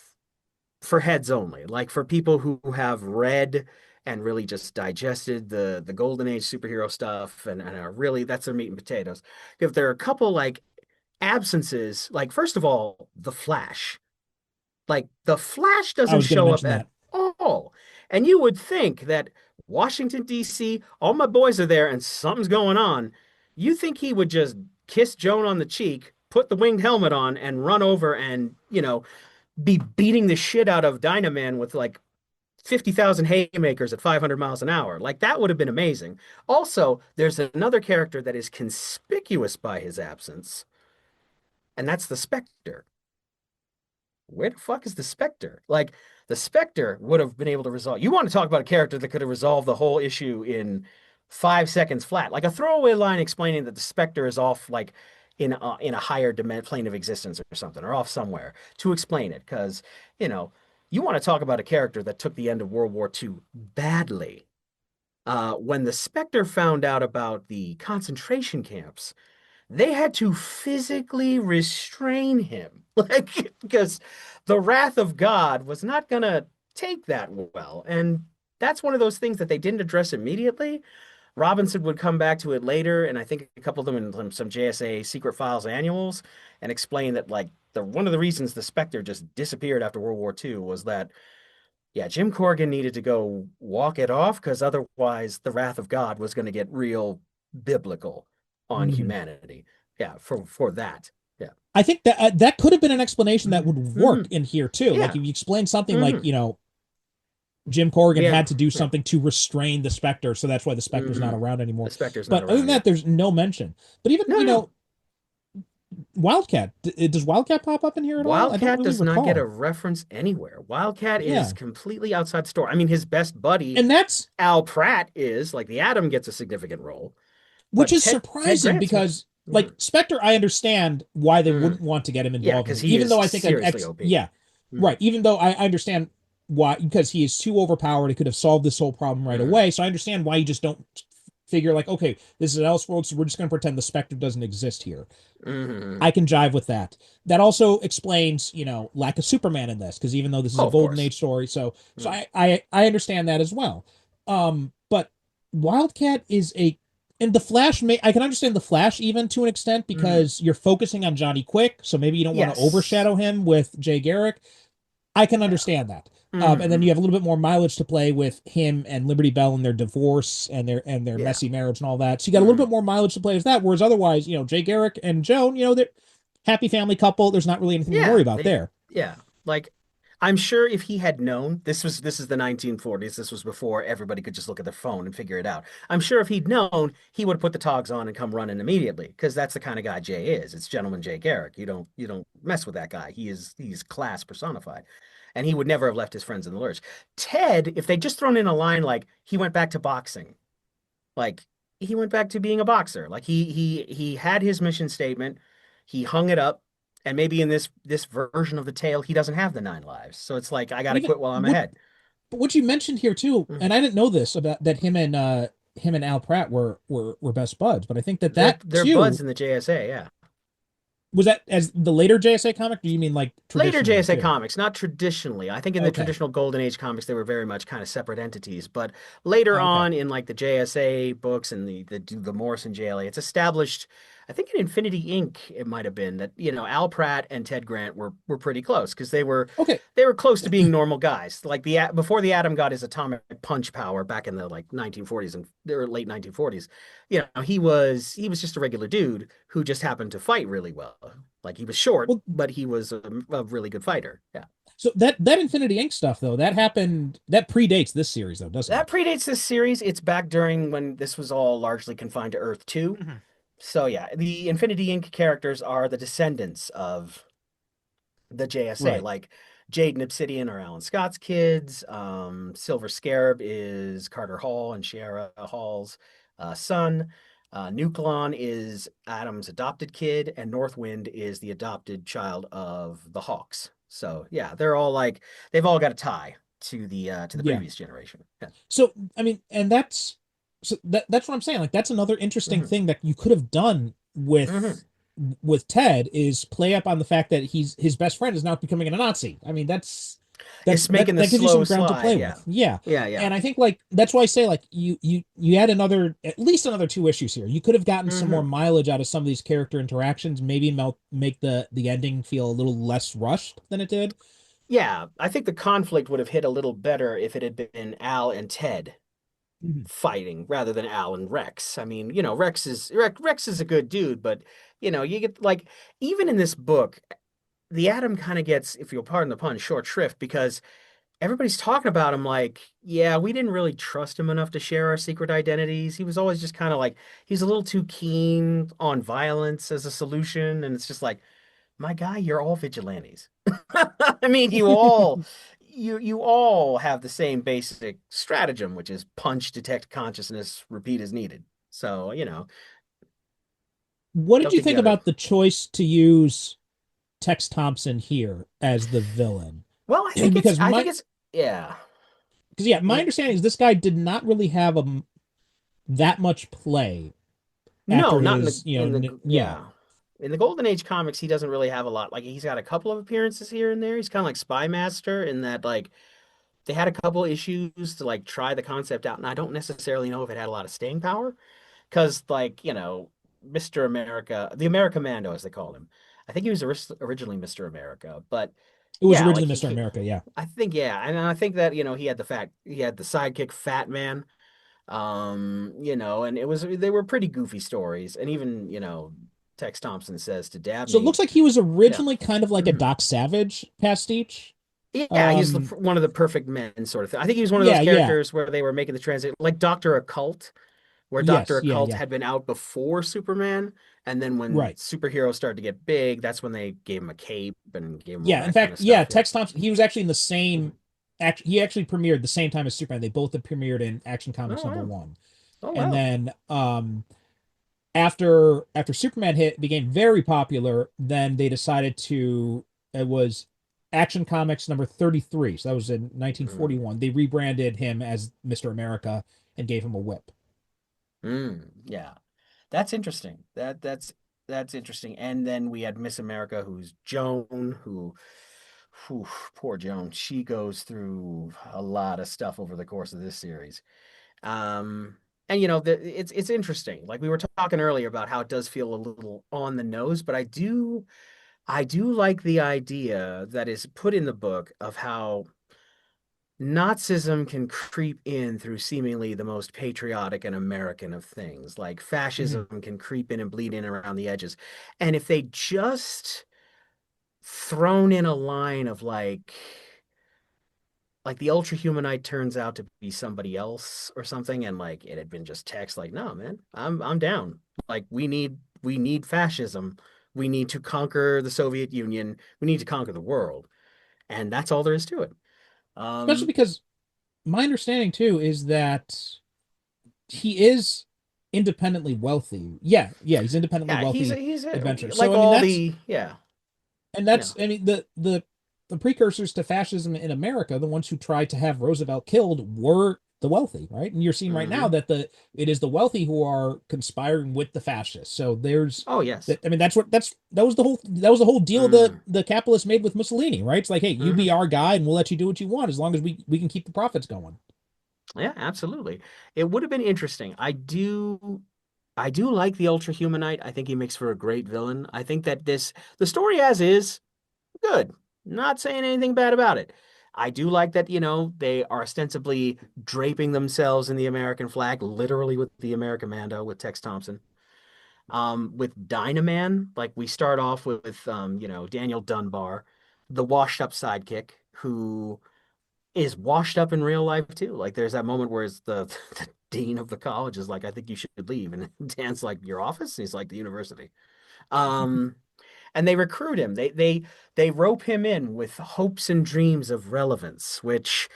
Speaker 2: for heads only, like for people who have read and really just digested the Golden Age superhero stuff and are really that's their meat and potatoes. If there are a couple like absences, like first of all, the Flash. Like the Flash
Speaker 1: I
Speaker 2: doesn't
Speaker 1: was going to
Speaker 2: show up
Speaker 1: mention
Speaker 2: at
Speaker 1: that.
Speaker 2: all. And you would think that Washington, D.C., all my boys are there and something's going on. You think he would just kiss Joan on the cheek, put the winged helmet on, and run over and, be beating the shit out of Dynaman with like 50,000 haymakers at 500 miles an hour. Like that would have been amazing. Also, there's another character that is conspicuous by his absence, and that's the Spectre. Where the fuck is the Spectre? Like the Spectre would have been able to resolve. You want to talk about a character that could have resolved the whole issue in 5 seconds flat, like a throwaway line explaining that the Spectre is off, like in a higher plane of existence or something, or off somewhere to explain it. Because you know, you want to talk about a character that took the end of World War II badly. When the Spectre found out about the concentration camps, they had to physically restrain him. Like, because the wrath of God was not going to take that well. And that's one of those things that they didn't address immediately. Robinson would come back to it later, and I think a couple of them in some JSA Secret Files annuals, and explain that, like, one of the reasons the Spectre just disappeared after World War II was that, yeah, Jim Corrigan needed to go walk it off because otherwise the wrath of God was going to get real biblical on
Speaker 1: Mhm.
Speaker 2: humanity. Yeah, for that. Yeah.
Speaker 1: I think that that could have been an explanation that would work
Speaker 2: Mm-hmm.
Speaker 1: in here too. Like
Speaker 2: Yeah.
Speaker 1: if you explain something like,
Speaker 2: Mm-hmm.
Speaker 1: Jim Corrigan
Speaker 2: We have
Speaker 1: had to do
Speaker 2: yeah.
Speaker 1: something to restrain the Spectre, so that's why the Spectre's not
Speaker 2: Mm-hmm.
Speaker 1: around anymore.
Speaker 2: The Spectre's not
Speaker 1: But other than
Speaker 2: around
Speaker 1: that,
Speaker 2: yet.
Speaker 1: there's no mention. But even,
Speaker 2: No, no.
Speaker 1: Wildcat, does Wildcat pop up in here at all? I don't
Speaker 2: Wildcat
Speaker 1: really
Speaker 2: does not get a
Speaker 1: recall.
Speaker 2: reference anywhere. Wildcat is
Speaker 1: Yeah.
Speaker 2: completely outside the story. I mean, his best buddy,
Speaker 1: And that's,
Speaker 2: Al Pratt, is like the Atom gets a significant role,
Speaker 1: which
Speaker 2: but
Speaker 1: is
Speaker 2: Ted
Speaker 1: surprising
Speaker 2: Grant's missing.
Speaker 1: because, like,
Speaker 2: Mm-hmm.
Speaker 1: Spectre, I understand why they
Speaker 2: Mm-hmm.
Speaker 1: wouldn't want to get him
Speaker 2: Yeah,
Speaker 1: involved in
Speaker 2: because
Speaker 1: it,
Speaker 2: he
Speaker 1: even
Speaker 2: is
Speaker 1: though I think
Speaker 2: seriously OP.
Speaker 1: yeah,
Speaker 2: Mm-hmm.
Speaker 1: right. Even though I understand why, because he is too overpowered, he could have solved this whole problem right
Speaker 2: Mm-hmm.
Speaker 1: away. So I understand why you just don't figure, like, okay, this is Elseworlds, so we're just going to pretend the Spectre doesn't exist here.
Speaker 2: Mm-hmm.
Speaker 1: I can jive with that. That also explains, lack of Superman in this, because even though this is
Speaker 2: Oh,
Speaker 1: a
Speaker 2: of
Speaker 1: Golden
Speaker 2: course.
Speaker 1: Age story, so
Speaker 2: Mm-hmm.
Speaker 1: I understand that as well. But Wildcat is a and the Flash may I can understand the Flash even to an extent
Speaker 2: Mm-hmm.
Speaker 1: because you're focusing on Johnny Quick, so maybe you don't want to
Speaker 2: Yes.
Speaker 1: overshadow him with Jay Garrick. I can
Speaker 2: Yeah.
Speaker 1: understand that. And then you
Speaker 2: Mm-hmm.
Speaker 1: have a little bit more mileage to play with him and Liberty Bell and their divorce and their
Speaker 2: Yeah.
Speaker 1: messy marriage and all that. So you got a little
Speaker 2: Mm-hmm.
Speaker 1: bit more mileage to play with that. Whereas otherwise, Jay Garrick and Joan, they're happy family couple. There's not really anything to worry
Speaker 2: Yeah.
Speaker 1: about there.
Speaker 2: Yeah. Like, I'm sure if he had known this is the 1940s, this was before everybody could just look at their phone and figure it out. I'm sure if he'd known, he would have put the togs on and come running immediately because that's the kind of guy Jay is. It's gentleman Jay Garrick. You don't mess with that guy. He's class personified. And he would never have left his friends in the lurch. Ted, if they just thrown in a line like he went back to boxing, like he went back to being a boxer. Like he had his mission statement, he hung it up, and maybe in this version of the tale, he doesn't have the 9 lives. So it's like I
Speaker 1: But
Speaker 2: gotta
Speaker 1: even
Speaker 2: quit while I'm
Speaker 1: what
Speaker 2: ahead.
Speaker 1: what you mentioned here too,
Speaker 2: Mhm.
Speaker 1: and I didn't know this about that him and Al Pratt were best buds, but I think that
Speaker 2: They're
Speaker 1: that
Speaker 2: they're buds
Speaker 1: too
Speaker 2: in the JSA, yeah.
Speaker 1: was that as the later JSA comic. Do you mean like
Speaker 2: Later
Speaker 1: traditionally
Speaker 2: JSA
Speaker 1: too?
Speaker 2: comics, not traditionally. I think in the
Speaker 1: Okay.
Speaker 2: traditional Golden Age comics, they were very much kind of separate entities. But later
Speaker 1: Okay.
Speaker 2: on in like the JSA books and the Morrison JLA, it's established. I think in Infinity Inc. it might have been that Al Pratt and Ted Grant were pretty close because
Speaker 1: Okay.
Speaker 2: they were close to being normal guys. Like before the Atom got his atomic punch power back in the like 1940s and or late 1940s, he was just a regular dude who just happened to fight really well. Like he was short,
Speaker 1: Well,
Speaker 2: but he was a really good fighter. Yeah.
Speaker 1: so that Infinity Inc. stuff though, that predates this series though, doesn't
Speaker 2: That
Speaker 1: it?
Speaker 2: predates this series. It's back during when this was all largely confined to Earth 2.
Speaker 1: Mhm.
Speaker 2: So yeah, the Infinity Inc. characters are the descendants of the JSA.
Speaker 1: Right.
Speaker 2: Like Jade and Obsidian are Alan Scott's kids. Silver Scarab is Carter Hall and Shiera Hall's son. Nucleon is Adam's adopted kid, and Northwind is the adopted child of the Hawks. So yeah, they've all got a tie to the
Speaker 1: Yeah.
Speaker 2: previous generation. Yeah.
Speaker 1: So I mean, and that's what I'm saying. Like that's another interesting
Speaker 2: Hmm.
Speaker 1: thing that you could have done
Speaker 2: Hmm.
Speaker 1: with Ted is play up on the fact that his best friend is now becoming a Nazi. I mean,
Speaker 2: It's making the
Speaker 1: that gives you
Speaker 2: slow
Speaker 1: some ground to
Speaker 2: slide.
Speaker 1: play
Speaker 2: Yeah.
Speaker 1: with. Yeah.
Speaker 2: Yeah. Yeah.
Speaker 1: And I think like that's why I say like you add another at least another 2 issues here. You could have gotten some more
Speaker 2: Hmm.
Speaker 1: mileage out of some of these character interactions, maybe make the ending feel a little less rushed than it did.
Speaker 2: Yeah. I think the conflict would have hit a little better if it had been Al and Ted
Speaker 1: Mhm.
Speaker 2: fighting rather than Al and Rex. I mean, Rex is a good dude, but you get like even in this book, the Atom kind of gets, if you'll pardon the pun, short shrift because everybody's talking about him like, yeah, we didn't really trust him enough to share our secret identities. He was always just kind of like he's a little too keen on violence as a solution, and it's just like, my guy, you're all vigilantes. I mean, you all have the same basic stratagem, which is punch, detect consciousness, repeat as needed. So,
Speaker 1: What did
Speaker 2: don't
Speaker 1: you
Speaker 2: think you
Speaker 1: think
Speaker 2: gotta.
Speaker 1: about the choice to use Tex Thompson here as the villain?
Speaker 2: Well, I think it's
Speaker 1: because
Speaker 2: I think
Speaker 1: my
Speaker 2: it's yeah.
Speaker 1: because yeah, my
Speaker 2: Like
Speaker 1: understanding is this guy did not really have that much play
Speaker 2: no,
Speaker 1: after
Speaker 2: not
Speaker 1: his, yeah.
Speaker 2: yeah. In the Golden Age comics, he doesn't really have a lot. Like he's got a couple of appearances here and there. He's kind of like Spy Master in that like they had a couple issues to like try the concept out, and I don't necessarily know if it had a lot of staying power. Because, like, Mr. America, the America Mando, as they called him, I think he was originally Mr. America. But
Speaker 1: It was
Speaker 2: yeah, like
Speaker 1: originally Mr. America, yeah.
Speaker 2: I think, yeah. And I think that, he had the sidekick Fat Man, and they were pretty goofy stories. And even, Tex Thompson says to
Speaker 1: So it
Speaker 2: Dabney,
Speaker 1: looks like he was
Speaker 2: yeah.
Speaker 1: originally kind of like a
Speaker 2: Mhm.
Speaker 1: Doc Savage pastiche.
Speaker 2: Yeah, he's
Speaker 1: Um,
Speaker 2: one of the perfect men sort of thing. I think he was one of those
Speaker 1: yeah.
Speaker 2: characters where they were making the transit, like Doctor Occult, where Dr.
Speaker 1: Yes,
Speaker 2: Occult
Speaker 1: yeah.
Speaker 2: had been out before Superman. And then when
Speaker 1: Right.
Speaker 2: superheroes started to get big, that's when they gave him a cape and gave him all
Speaker 1: Yeah, in
Speaker 2: that kind
Speaker 1: fact,
Speaker 2: of
Speaker 1: yeah,
Speaker 2: stuff. Yeah.
Speaker 1: Tex Thompson, he was actually in the
Speaker 2: Mhm.
Speaker 1: same he actually premiered the same time as Superman. They both had premiered in Action
Speaker 2: Oh,
Speaker 1: Comics number
Speaker 2: wow.
Speaker 1: 1.
Speaker 2: Oh,
Speaker 1: And
Speaker 2: wow.
Speaker 1: then after Superman hit became very popular, then they decided to it was Action Comics number 33. So that was in
Speaker 2: Mm.
Speaker 1: 1941. They rebranded him as Mr. America and gave him a whip.
Speaker 2: Yeah. That's interesting. That's interesting. And then we had Miss America, who's Joan, whew, poor Joan. She goes through a lot of stuff over the course of this series. And it's interesting. Like we were talking earlier about how it does feel a little on the nose, but I do like the idea that is put in the book of how Nazism can creep in through seemingly the most patriotic and American of things. Like
Speaker 1: Mhm.
Speaker 2: fascism can creep in and bleed in around the edges. And if they just thrown in a line of like the ultra humanite turns out to be somebody else or something, and like it had been just text like, no, man, I'm down. Like we need fascism. We need to conquer the Soviet Union. We need to conquer the world. And that's all there is to it.
Speaker 1: Especially
Speaker 2: Um,
Speaker 1: because my understanding too is that he is independently wealthy. Yeah, yeah, he's independently
Speaker 2: Yeah,
Speaker 1: wealthy
Speaker 2: he's
Speaker 1: adventurer.
Speaker 2: like
Speaker 1: So I mean
Speaker 2: all the yeah yeah.
Speaker 1: I mean the precursors to fascism in America, the ones who tried to have Roosevelt killed were the wealthy, right? And you're seeing right now
Speaker 2: Hmm.
Speaker 1: that it is the wealthy who are conspiring with the fascists. So there's
Speaker 2: Oh yes.
Speaker 1: that. I mean, that was the whole deal
Speaker 2: Mm.
Speaker 1: the capitalists made with Mussolini, right? It's like, hey, you be
Speaker 2: Hmm.
Speaker 1: our guy, and we'll let you do what you want as long as we can keep the profits going.
Speaker 2: Yeah, absolutely. It would have been interesting. I do like the Ultra Humanite. I think he makes for a great villain. I think that the story as is good. Not saying anything bad about it. I do like that, they are ostensibly draping themselves in the American flag, literally with the American Mando with Tex Thompson. With Dynaman, like we start off with Daniel Dunbar, the washed up sidekick who is washed up in real life too. Like there's that moment where it's the dean of the college is like, I think you should leave. And Dan's like, your office? And he's like, the university. Um, and they recruit him. They rope him in with hopes and dreams of relevance, which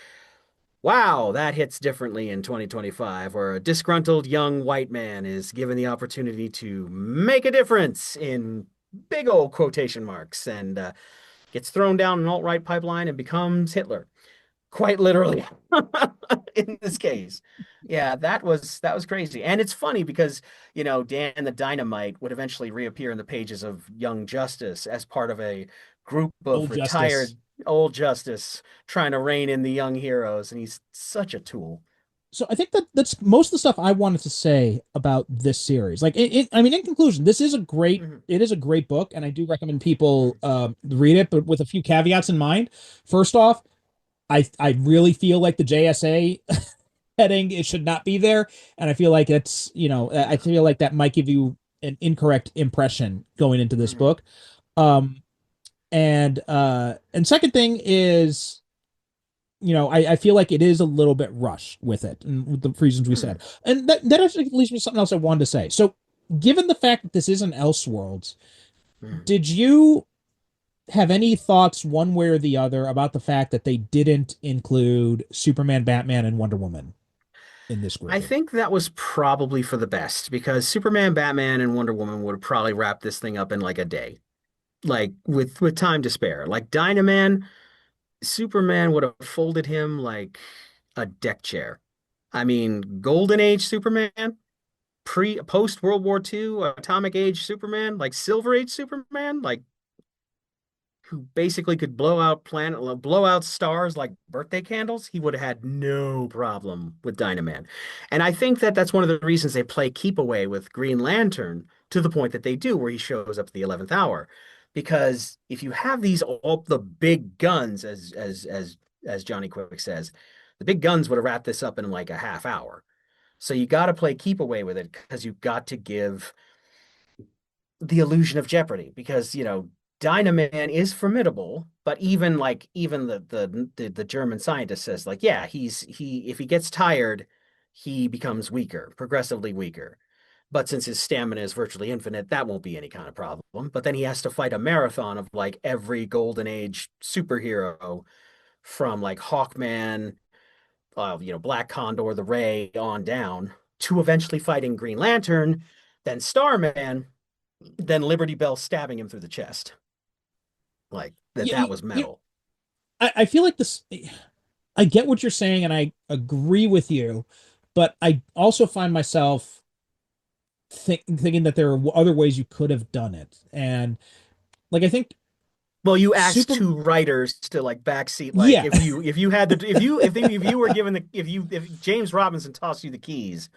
Speaker 2: wow, that hits differently in 2025, where a disgruntled young white man is given the opportunity to make a difference in big old quotation marks and gets thrown down an alt-right pipeline and becomes Hitler. Quite literally in this case. Yeah, that was crazy. And it's funny because, Dan the Dynamite would eventually reappear in the pages of Young Justice as part of a group of
Speaker 1: Old Justice.
Speaker 2: retired old Justice trying to rein in the young heroes, and he's such a tool.
Speaker 1: So I think that's most of the stuff I wanted to say about this series. Like, I mean, in conclusion,
Speaker 2: Mhm,
Speaker 1: it is a great book, and I do recommend people
Speaker 2: mhm,
Speaker 1: read it, but with a few caveats in mind. First off, I really feel like the JSA heading it should not be there, and I feel like it's I
Speaker 2: yeah,
Speaker 1: feel like that might give you an incorrect impression going into this
Speaker 2: mhm,
Speaker 1: book. Um, and second thing is I feel like it is a little bit rushed with it, and with the reasons we said.
Speaker 2: mhm,
Speaker 1: And that actually leads me to something else I wanted to say. So, given the fact that this is an Elseworlds,
Speaker 2: mhm.
Speaker 1: did you have any thoughts one way or the other about the fact that they didn't include Superman, Batman, and Wonder Woman in this
Speaker 2: I
Speaker 1: grouping?
Speaker 2: think that was probably for the best because Superman, Batman, and Wonder Woman would have probably wrapped this thing up in like a day, like with time to spare. Like Dynaman, Superman would have folded him like a deck chair. I mean, Golden Age Superman, post World War II, Atomic Age Superman, like Silver Age Superman, like who basically could blow out stars like birthday candles, he would have had no problem with Dynaman. And I think that that's one of the reasons they play keep away with Green Lantern to the point that they do, where he shows up at the 11th hour. Because if you have these all the big guns, as Johnny Quick says, the big guns would have wrapped this up in like a half hour. So you got to play keep away with it because you got to give the illusion of jeopardy because Dynaman is formidable, but even the German scientist says like, yeah, he if he gets tired, he becomes weaker, progressively weaker. But since his stamina is virtually infinite, that won't be any kind of problem. But then he has to fight a marathon of like every golden age superhero from like Hawkman, Black Condor, the Ray on down to eventually fighting Green Lantern, then Starman, then Liberty Bell stabbing him through the chest. Like that
Speaker 1: Yeah,
Speaker 2: was metal.
Speaker 1: I feel like this. I get what you're saying, and I agree with you, but I also find myself thinking that there are other ways you could have done it, and like I think
Speaker 2: Well, you asked
Speaker 1: Super.
Speaker 2: two writers to like backseat, like
Speaker 1: Yeah,
Speaker 2: if you had the if you were given the if James Robinson tossed you the keys,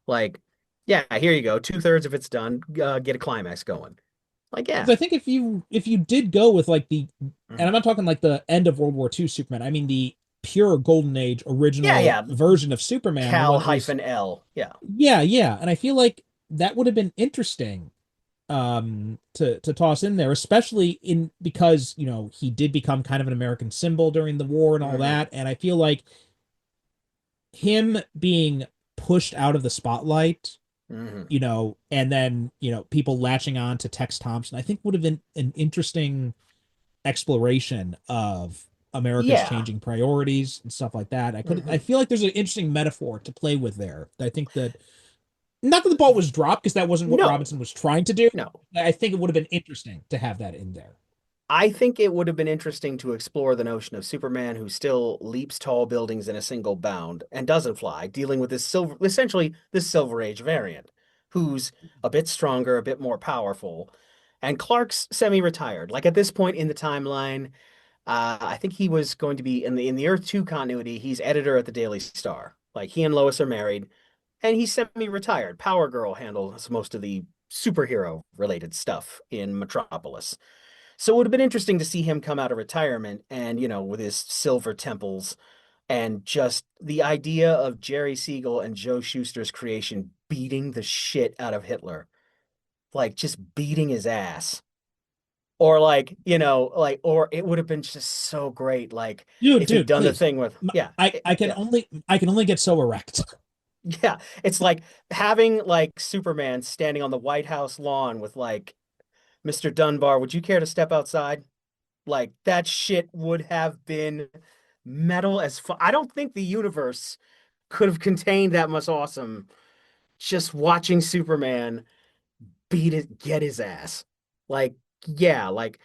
Speaker 2: like yeah, here you go, 2/3 of it's done, get a climax going. Like
Speaker 1: because
Speaker 2: yeah,
Speaker 1: I think if you did go with like and I'm
Speaker 2: mhm.
Speaker 1: not talking like the end of World War II Superman, I mean the pure Golden Age
Speaker 2: Yeah,
Speaker 1: original
Speaker 2: yeah,
Speaker 1: version of Superman, the one
Speaker 2: Cal
Speaker 1: that was
Speaker 2: hyphen L, yeah.
Speaker 1: yeah, and I feel like that would have been interesting to toss in there, especially in because he did become kind of an American symbol during the war and all
Speaker 2: Hmm.
Speaker 1: that, and I feel like him being pushed out of the spotlight,
Speaker 2: Hmm.
Speaker 1: and then people latching on to Tex Thompson, I think would have been an interesting exploration of America's
Speaker 2: Yeah.
Speaker 1: changing priorities and stuff like that. I
Speaker 2: Hmm.
Speaker 1: feel like there's an interesting metaphor to play with there. I think that Not that the ball was dropped because that wasn't what
Speaker 2: No,
Speaker 1: Robinson was trying to do.
Speaker 2: no.
Speaker 1: I think it would have been interesting to have that in there.
Speaker 2: I think it would have been interesting to explore the notion of Superman who still leaps tall buildings in a single bound and doesn't fly, dealing with this essentially this Silver Age variant, who's a bit stronger, a bit more powerful. And Clark's semi-retired. Like at this point in the timeline, I think he was going to be in the Earth 2 continuity, he's editor at the Daily Star. Like he and Lois are married, and he's semi-retired. Power Girl handles most of the superhero related stuff in Metropolis. So it would have been interesting to see him come out of retirement and, with his silver temples and just the idea of Jerry Siegel and Joe Shuster's creation beating the shit out of Hitler, like just beating his ass. Or or it would have been just so great, like if he'd
Speaker 1: Dude,
Speaker 2: done the
Speaker 1: please.
Speaker 2: thing with, yeah, yeah,
Speaker 1: I can only get so erect.
Speaker 2: yeah. It's like having like Superman standing on the White House lawn with like, Mr. Dunbar, would you care to step outside? Like that shit would have been metal as fuck. I don't think the universe could have contained that much awesome. Just watching Superman get his ass. Like, yeah, like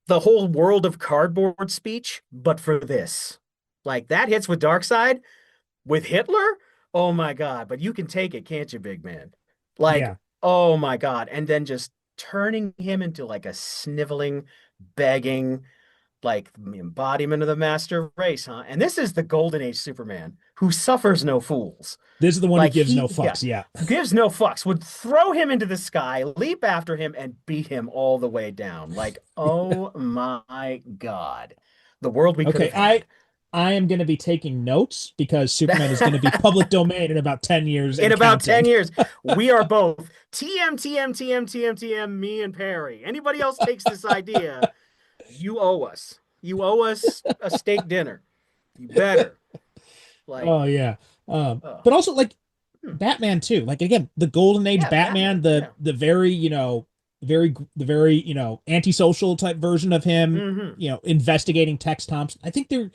Speaker 2: the whole world of cardboard speech, but for this. Like that hits with Darkseid with Hitler. Oh my God. But you can take it, can't you, big man? Like,
Speaker 1: Yeah.
Speaker 2: oh my God. And then just turning him into like a sniveling, begging, like the embodiment of the master race, huh? And this is the Golden Age Superman who suffers no fools.
Speaker 1: This is the one who
Speaker 2: Like
Speaker 1: gives no
Speaker 2: yeah,
Speaker 1: fucks. Yeah.
Speaker 2: gives no fucks, would throw him into the sky, leap after him, and beat him all the way down. Like, oh my God, the world we could
Speaker 1: Okay.
Speaker 2: have had.
Speaker 1: I am going to be taking notes because Superman is going to be public domain in about 10 years
Speaker 2: In
Speaker 1: and
Speaker 2: about 10
Speaker 1: counting.
Speaker 2: years, we are both TM, TM, TM, TM, TM, me and Perry. Anybody else takes this idea, you owe us. You owe us a steak dinner. You better. Like,
Speaker 1: Oh yeah.
Speaker 2: oh,
Speaker 1: But also like
Speaker 2: hmm.
Speaker 1: Batman too. Like again, the Golden Age
Speaker 2: Yeah,
Speaker 1: Batman,
Speaker 2: Batman. Yeah.
Speaker 1: the very, the very, antisocial type version of him,
Speaker 2: Hmm.
Speaker 1: investigating Tex Thompson. I think there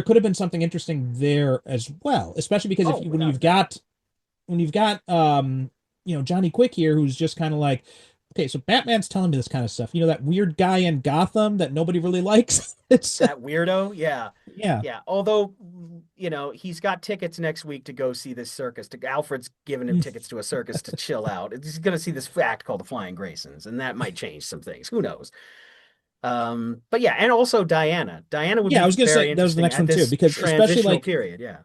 Speaker 1: could have been something interesting there as well, especially because if
Speaker 2: Oh,
Speaker 1: you
Speaker 2: without a doubt.
Speaker 1: when you've got Johnny Quick here who's just kind of like, okay, so Batman's telling me this kind of stuff. That weird guy in Gotham that nobody really likes. It's
Speaker 2: That weirdo. Yeah.
Speaker 1: yeah.
Speaker 2: Yeah. Although, he's got tickets next week to go see this circus. Alfred's giving him tickets to a circus to chill out. He's going to see this act called the Flying Graysons, and that might change some things. Who knows? But yeah, and also Diana. Diana would
Speaker 1: Yeah, I
Speaker 2: be
Speaker 1: was gonna say
Speaker 2: very
Speaker 1: that was the
Speaker 2: interesting
Speaker 1: next
Speaker 2: at
Speaker 1: one too,
Speaker 2: this
Speaker 1: because especially
Speaker 2: transitional
Speaker 1: like
Speaker 2: period. Yeah.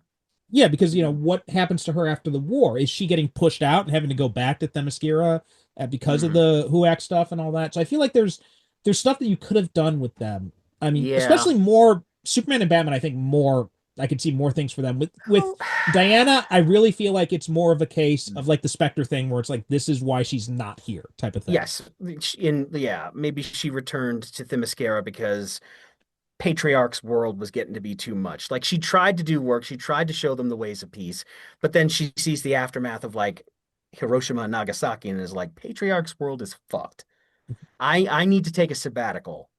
Speaker 1: yeah, because
Speaker 2: Mhm.
Speaker 1: what happens to her after the war? Is she getting pushed out and having to go back to Themyscira because of
Speaker 2: Mhm.
Speaker 1: the Huac stuff and all that? So I feel like there's stuff that you could have done with them. I mean,
Speaker 2: Yeah.
Speaker 1: especially more Superman and Batman. I think more I could see more things for them with
Speaker 2: Oh.
Speaker 1: Diana. I really feel like it's more of a case of like the Spectre thing, where it's like this is why she's not here type of thing.
Speaker 2: Yes. Yeah, maybe she returned to Themyscira because Patriarch's world was getting to be too much. Like she tried to do work, she tried to show them the ways of peace, but then she sees the aftermath of like Hiroshima and Nagasaki and is like, Patriarch's world is fucked. I need to take a sabbatical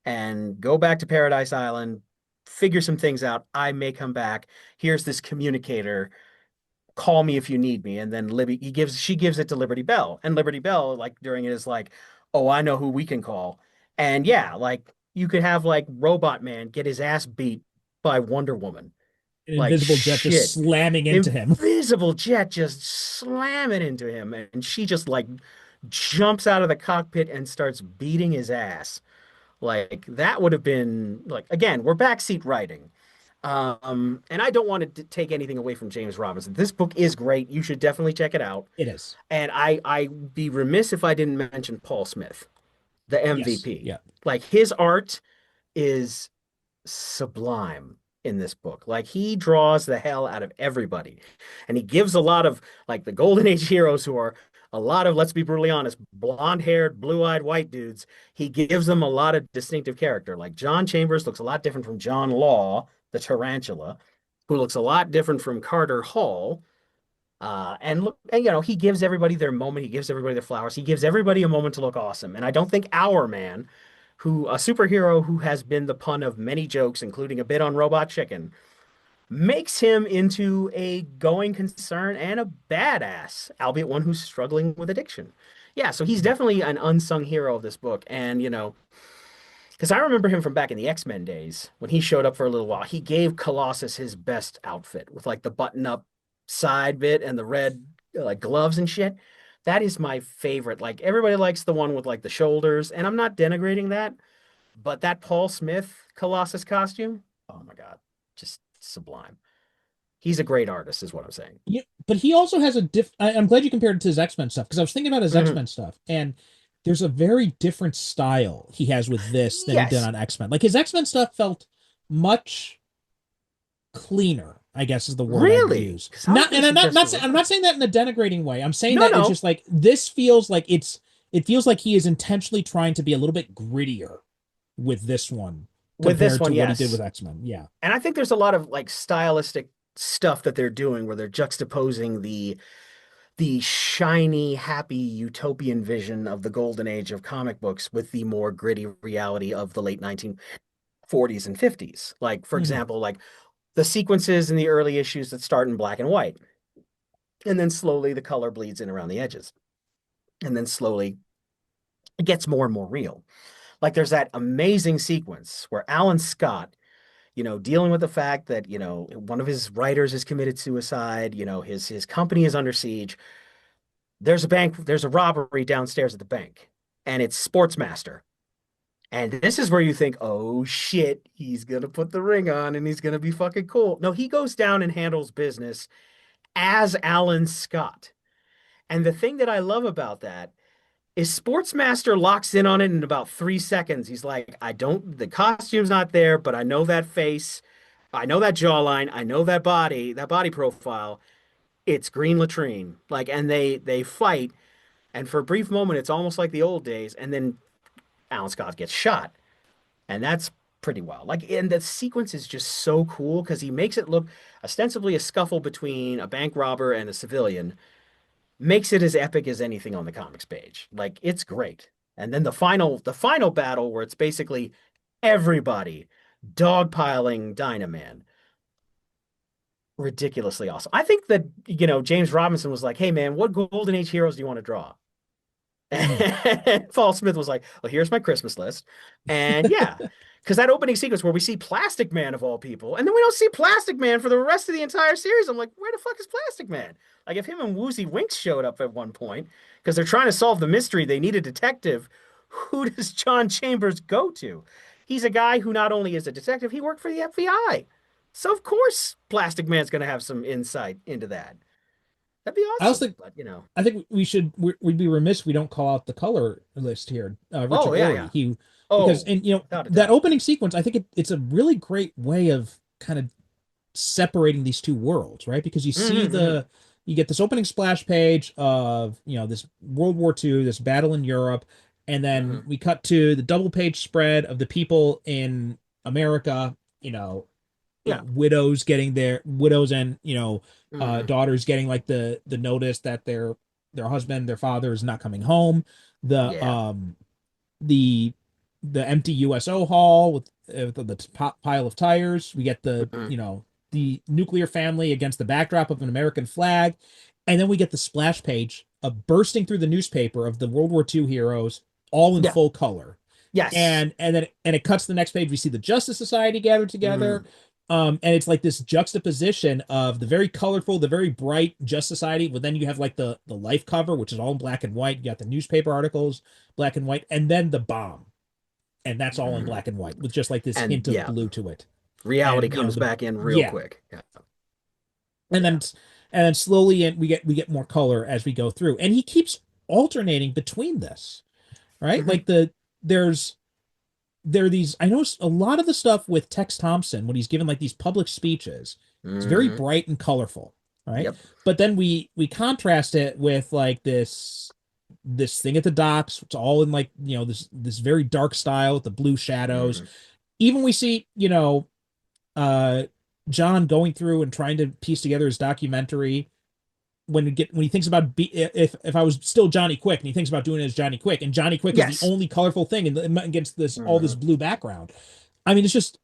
Speaker 2: and go back to Paradise Island, figure some things out. I may come back. Here's this communicator. Call me if you need me. And then Libby, she gives it to Liberty Bell. And Liberty Bell, like during it, is like, oh, I know who we can call. And yeah, like you could have like Robot Man get his ass beat by Wonder Woman.
Speaker 1: An
Speaker 2: Like
Speaker 1: invisible jet just
Speaker 2: shit.
Speaker 1: slamming into him.
Speaker 2: Invisible jet just slamming into him. And she just like jumps out of the cockpit and starts beating his ass. Like that would have been like, again, we're backseat writing. And I don't want to take anything away from James Robinson. This book is great. You should definitely check it out.
Speaker 1: It is.
Speaker 2: And I'd be remiss if I didn't mention Paul Smith, the
Speaker 1: Yes.
Speaker 2: MVP.
Speaker 1: Yeah.
Speaker 2: Like his art is sublime in this book. Like he draws the hell out of everybody. And he gives a lot of like the Golden Age heroes who are a lot of, let's be brutally honest, blonde-haired, blue-eyed white dudes. He gives them a lot of distinctive character. Like John Chambers looks a lot different from John Law, the tarantula, who looks a lot different from Carter Hall. And look, and he gives everybody their moment. He gives everybody their flowers. He gives everybody a moment to look awesome. And I don't think Our Man, a superhero who has been the pun of many jokes, including a bit on Robot Chicken, makes him into a going concern and a badass, albeit one who's struggling with addiction. Yeah, so he's definitely an unsung hero of this book. And, because I remember him from back in the X-Men days when he showed up for a little while. He gave Colossus his best outfit with like the button-up side bit and the red like gloves and shit. That is my favorite. Like everybody likes the one with like the shoulders, and I'm not denigrating that, but that Paul Smith Colossus costume, oh my God, just sublime. He's a great artist, is what I'm saying.
Speaker 1: Yeah, but he also has a I'm glad you compared it to his X-Men stuff because I was thinking about his
Speaker 2: Mhm.
Speaker 1: X-Men stuff, and there's a very different style he has with this than he did
Speaker 2: Yes,
Speaker 1: on X-Men. Like his X-Men stuff felt much cleaner, I guess is the word I'd
Speaker 2: really,
Speaker 1: use.
Speaker 2: because I was
Speaker 1: Not,
Speaker 2: going
Speaker 1: and
Speaker 2: to
Speaker 1: I'm not
Speaker 2: suggest
Speaker 1: not
Speaker 2: it was
Speaker 1: I'm not
Speaker 2: not.
Speaker 1: saying that in a denigrating way. I'm saying
Speaker 2: No,
Speaker 1: that it's
Speaker 2: no,
Speaker 1: just like this feels like it feels like he is intentionally trying to be a little bit grittier with this one
Speaker 2: with this
Speaker 1: compared to
Speaker 2: one,
Speaker 1: what he did
Speaker 2: yes.
Speaker 1: with X-Men. Yeah.
Speaker 2: And I think there's a lot of like stylistic stuff that they're doing where they're juxtaposing the shiny, happy utopian vision of the golden age of comic books with the more gritty reality of the late 1940s and 50s. Like, for
Speaker 1: Hmm.
Speaker 2: example, like the sequences in the early issues that start in black and white, and then slowly the color bleeds in around the edges, and then slowly it gets more and more real. Like there's that amazing sequence where Alan Scott, dealing with the fact that, one of his writers has committed suicide, his company is under siege. There's a robbery downstairs at the bank, and it's Sportsmaster. And this is where you think, oh shit, he's gonna put the ring on and he's gonna be fucking cool. No, he goes down and handles business as Alan Scott. And the thing that I love about that is Sportsmaster locks in on it in about 3 seconds. He's like, the costume's not there, but I know that face. I know that jawline. I know that body profile. It's green latrine. Like, and they fight. And for a brief moment, it's almost like the old days. And then Alan Scott gets shot. And that's pretty wild. Like, and the sequence is just so cool because he makes it look ostensibly a scuffle between a bank robber and a civilian, makes it as epic as anything on the comics page. Like it's great. And then the final battle where it's basically everybody dogpiling Dynaman. Ridiculously awesome. I think that, James Robinson was like, "Hey man, what Golden Age heroes do you want to draw?"
Speaker 1: Hmm.
Speaker 2: And Paul Smith was like, "Well, here's my Christmas list." And yeah, because that opening sequence where we see Plastic Man of all people, and then we don't see Plastic Man for the rest of the entire series. I'm like, where the fuck is Plastic Man? Like, if him and Woozy Winks showed up at one point, because they're trying to solve the mystery, they need a detective. Who does John Chambers go to? He's a guy who not only is a detective, he worked for the FBI. So of course Plastic Man's going to have some insight into that. That'd be
Speaker 1: I also
Speaker 2: awesome.
Speaker 1: think
Speaker 2: But
Speaker 1: I think we'd be remiss if we don't call out the color list here. Richard
Speaker 2: oh yeah,
Speaker 1: Ori,
Speaker 2: yeah.
Speaker 1: he because
Speaker 2: Oh,
Speaker 1: and
Speaker 2: without a
Speaker 1: that
Speaker 2: doubt.
Speaker 1: opening sequence, I think it's a really great way of kind of separating these two worlds, right? Because
Speaker 2: Hmm.
Speaker 1: you get this opening splash page of, this World War II, this battle in Europe, and then
Speaker 2: Hmm.
Speaker 1: we cut to the double page spread of the people in America,
Speaker 2: Yeah.
Speaker 1: widows and,
Speaker 2: Hmm.
Speaker 1: daughters getting like the notice that their husband, their father is not coming home. The
Speaker 2: Yeah.
Speaker 1: the the empty USO hall with the pile of tires. We get
Speaker 2: Hmm.
Speaker 1: the nuclear family against the backdrop of an American flag, and then we get the splash page of bursting through the newspaper of the World War II heroes, all in
Speaker 2: Yeah.
Speaker 1: full color.
Speaker 2: Yes.
Speaker 1: And it cuts to the next page. We see the Justice Society gathered together.
Speaker 2: Hmm.
Speaker 1: And it's like this juxtaposition of the very colorful, the very bright Justice Society, but then you have like the life cover, which is all in black and white. You got the newspaper articles, black and white, and then the bomb, and that's all in
Speaker 2: Hmm.
Speaker 1: black and white with just like this
Speaker 2: And
Speaker 1: hint of
Speaker 2: yeah,
Speaker 1: blue to it.
Speaker 2: reality
Speaker 1: And
Speaker 2: comes
Speaker 1: the
Speaker 2: back in real
Speaker 1: yeah,
Speaker 2: quick. Yeah.
Speaker 1: and
Speaker 2: Yeah.
Speaker 1: then slowly and we get more color as we go through, and he keeps alternating between this, right?
Speaker 2: Hmm.
Speaker 1: Like there's there are these. I notice a lot of the stuff with Tex Thompson when he's given like these public speeches. It's very
Speaker 2: Hmm.
Speaker 1: bright and colorful, right?
Speaker 2: Yep.
Speaker 1: But then we contrast it with like this thing at the docks. It's all in like this very dark style with the blue shadows.
Speaker 2: Hmm.
Speaker 1: Even we see uh John going through and trying to piece together his documentary when he thinks about if I was still Johnny Quick and he thinks about doing it as Johnny Quick, and Johnny Quick is the
Speaker 2: Yes.
Speaker 1: only colorful thing against this all this
Speaker 2: Hmm.
Speaker 1: blue background. I mean, it's just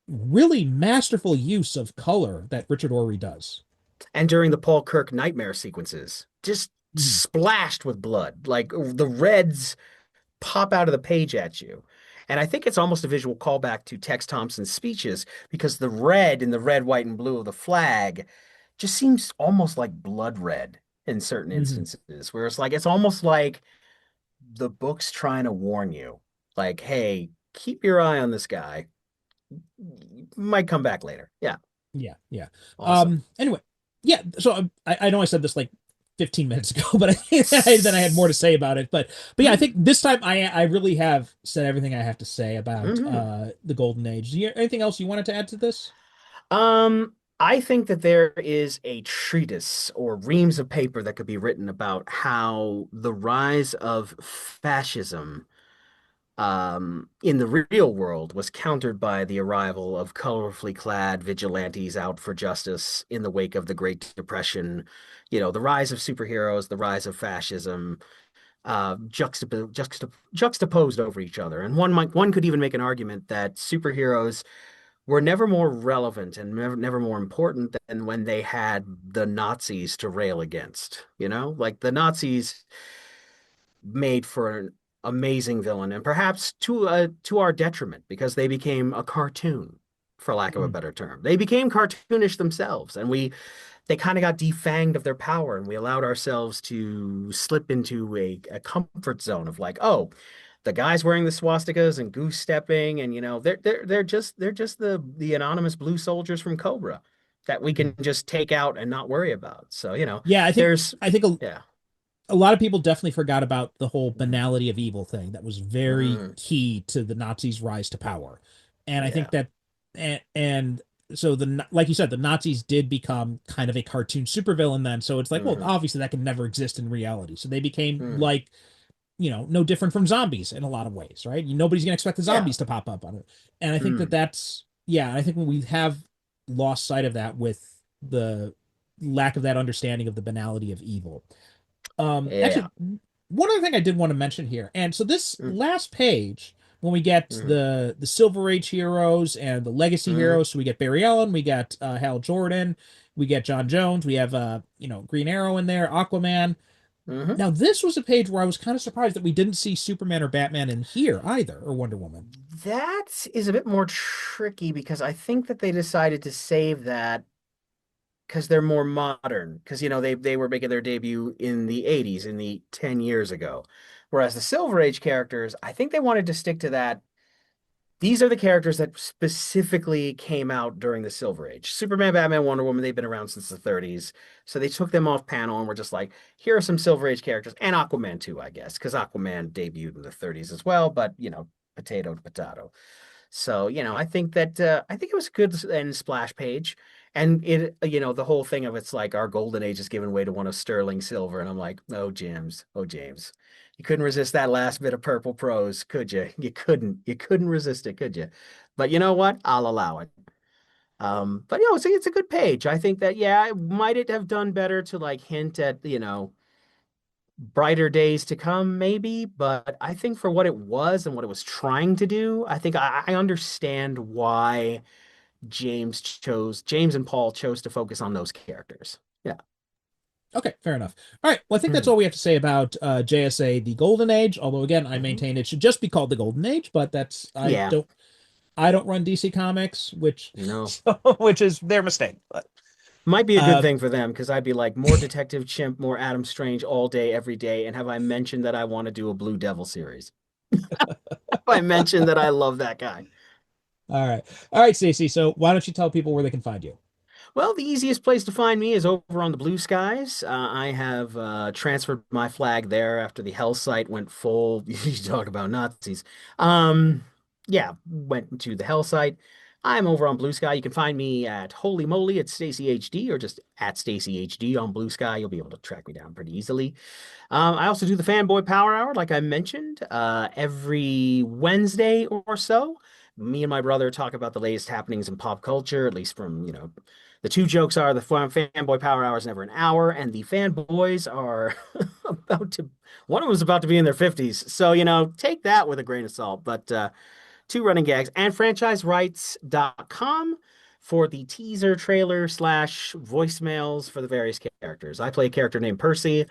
Speaker 1: really masterful use of color that Richard Orry does.
Speaker 2: And during the Paul Kirk nightmare sequences, just
Speaker 1: Mhm.
Speaker 2: splashed with blood. Like the reds pop out of the page at you. And I think it's almost a visual callback to Tex Thompson's speeches because the red in the red, white, and blue of the flag just seems almost like blood red in certain
Speaker 1: Mhm.
Speaker 2: instances, where it's almost like the book's trying to warn you, like, hey, keep your eye on this guy. Might come back later. Yeah,
Speaker 1: Yeah, yeah.
Speaker 2: awesome.
Speaker 1: Anyway, yeah. So I know I said this like 15 minutes ago, but then I had more to say about it. But yeah, I think this time I really have said everything I have to say about
Speaker 2: Mm-hmm.
Speaker 1: the Golden Age. Anything else you wanted to add to this?
Speaker 2: I think that there is a treatise or reams of paper that could be written about how the rise of fascism in the real world was countered by the arrival of colorfully clad vigilantes out for justice in the wake of the Great Depression. You know, the rise of superheroes, the rise of fascism, juxtaposed over each other. And one could even make an argument that superheroes were never more relevant and never more important than when they had the Nazis to rail against. You know, like the Nazis made for an amazing villain, and perhaps to our detriment because they became a cartoon, for lack of a
Speaker 1: Mhm.
Speaker 2: better term. They became cartoonish themselves, and they kind of got defanged of their power, and we allowed ourselves to slip into a comfort zone of like, oh, the guys wearing the swastikas and goose stepping, and they're just the anonymous blue soldiers from Cobra that we can
Speaker 1: Mhm.
Speaker 2: just take out and not worry about. So,
Speaker 1: Yeah,
Speaker 2: there's
Speaker 1: I think
Speaker 2: yeah.
Speaker 1: a lot of people definitely forgot about the whole
Speaker 2: Mm,
Speaker 1: banality of evil thing that was very
Speaker 2: mm,
Speaker 1: key to the Nazis' rise to power. And I think
Speaker 2: yeah.
Speaker 1: that and so like you said, the Nazis did become kind of a cartoon supervillain then. So it's like, well,
Speaker 2: Hmm.
Speaker 1: obviously that could never exist in reality. So they became
Speaker 2: Hmm.
Speaker 1: like, no different from zombies in a lot of ways, right? Nobody's gonna expect the
Speaker 2: Yeah.
Speaker 1: zombies to pop up on it. And I think that
Speaker 2: Mm.
Speaker 1: that's yeah, I think when we have lost sight of that with the lack of that understanding of the banality of evil.
Speaker 2: Yeah.
Speaker 1: Actually, one other thing I did want to mention here, and so this
Speaker 2: Mm.
Speaker 1: last page, when we get
Speaker 2: Hmm.
Speaker 1: the Silver Age heroes and the Legacy
Speaker 2: Hmm.
Speaker 1: heroes, so we get Barry Allen, we got Hal Jordan, we get John Jones, we have Green Arrow in there, Aquaman.
Speaker 2: Hmm.
Speaker 1: Now this was a page where I was kind of surprised that we didn't see Superman or Batman in here either, or Wonder Woman.
Speaker 2: That is a bit more tricky because I think that they decided to save that because they're more modern. Because they were making their debut in the 80s, in the 10 years ago. Whereas the Silver Age characters, I think they wanted to stick to that. These are the characters that specifically came out during the Silver Age. Superman, Batman, Wonder Woman, they've been around since the 30s. So they took them off panel and were just like, here are some Silver Age characters, and Aquaman too, I guess, because Aquaman debuted in the 30s as well, but potato to potato. So, I think it was a good and splash page. And the whole thing of it's like our golden age is giving way to one of sterling silver. And I'm like, oh, James, oh, James. You couldn't resist that last bit of purple prose, could you? You couldn't. You couldn't resist it, could you? But you know what? I'll allow it. But it's a good page. I think that yeah, might it have done better to like hint at, brighter days to come, maybe. But I think for what it was and what it was trying to do, I think I understand why James and Paul chose to focus on those characters. Yeah.
Speaker 1: Okay, fair enough. All right, well, I think that's
Speaker 2: Mm.
Speaker 1: all we have to say about JSA: The Golden Age. Although again, I
Speaker 2: Hmm.
Speaker 1: maintain it should just be called the Golden Age, but that's
Speaker 2: Yeah.
Speaker 1: I don't run DC Comics, which
Speaker 2: No.
Speaker 1: which is their mistake. But
Speaker 2: Might be a good
Speaker 1: uh,
Speaker 2: thing for them because I'd be like more Detective Chimp, more Adam Strange all day, every day. And have I mentioned that I want to do a Blue Devil series? Have I mentioned that I love that guy?
Speaker 1: all right, Stacey. So why don't you tell people where they can find you?
Speaker 2: Well, the easiest place to find me is over on the Blue Skies. I have transferred my flag there after the Hell site went full. You talk about Nazis. Um, yeah, went to the Hell site. I'm over on Blue Sky. You can find me at Holy Moly at Stacy HD or just at Stacy HD on Blue Sky. You'll be able to track me down pretty easily. I also do the Fanboy Power Hour, like I mentioned, every Wednesday or so. Me and my brother talk about the latest happenings in pop culture, at least from, the two jokes are the Fanboy Power Hour is never an hour, and the fanboys are about to, one of them is about to be in their 50s. So, take that with a grain of salt. But two running gags, and franchiserights.com for the teaser trailer / voicemails for the various characters. I play a character named Percy,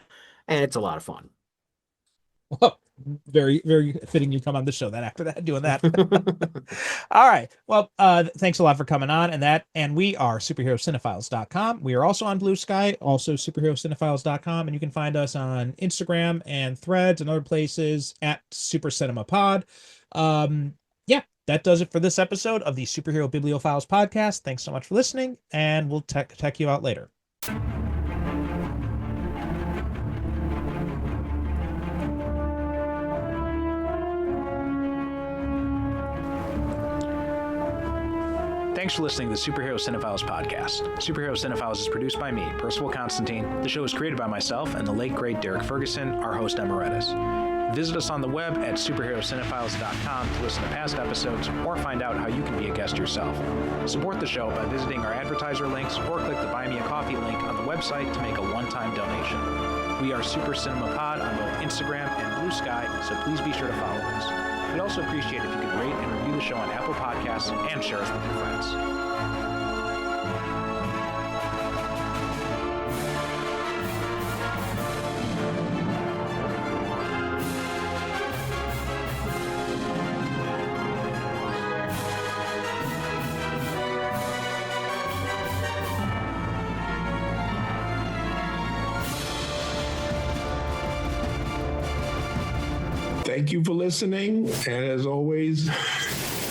Speaker 2: and it's a lot of fun.
Speaker 1: Well, very, very fitting you come on the show then after that, doing that. All right. Well, thanks a lot for coming on and we are superherocinephiles.com. We are also on Blue Sky, also superherocinephiles.com, and you can find us on Instagram and Threads and other places at Super Cinema Pod. Yeah, that does it for this episode of the Superhero Bibliophiles podcast. Thanks so much for listening, and we'll tech you out later. Thanks for listening to the Superhero Cinephiles podcast. Superhero Cinephiles is produced by me, Percival Constantine. The show is created by myself and the late, great Derek Ferguson, our host emeritus. Visit us on the web at superherocinephiles.com to listen to past episodes or find out how you can be a guest yourself. Support the show by visiting our advertiser links or click the Buy Me a Coffee link on the website to make a one-time donation. We are Super Cinema Pod on both Instagram and Blue Sky, so please be sure to follow us. We'd also appreciate if you could rate and review the show on Apple Podcasts and share us with your friends.
Speaker 3: Thank you for listening. And as always,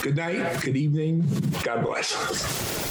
Speaker 3: good night, good evening. God bless.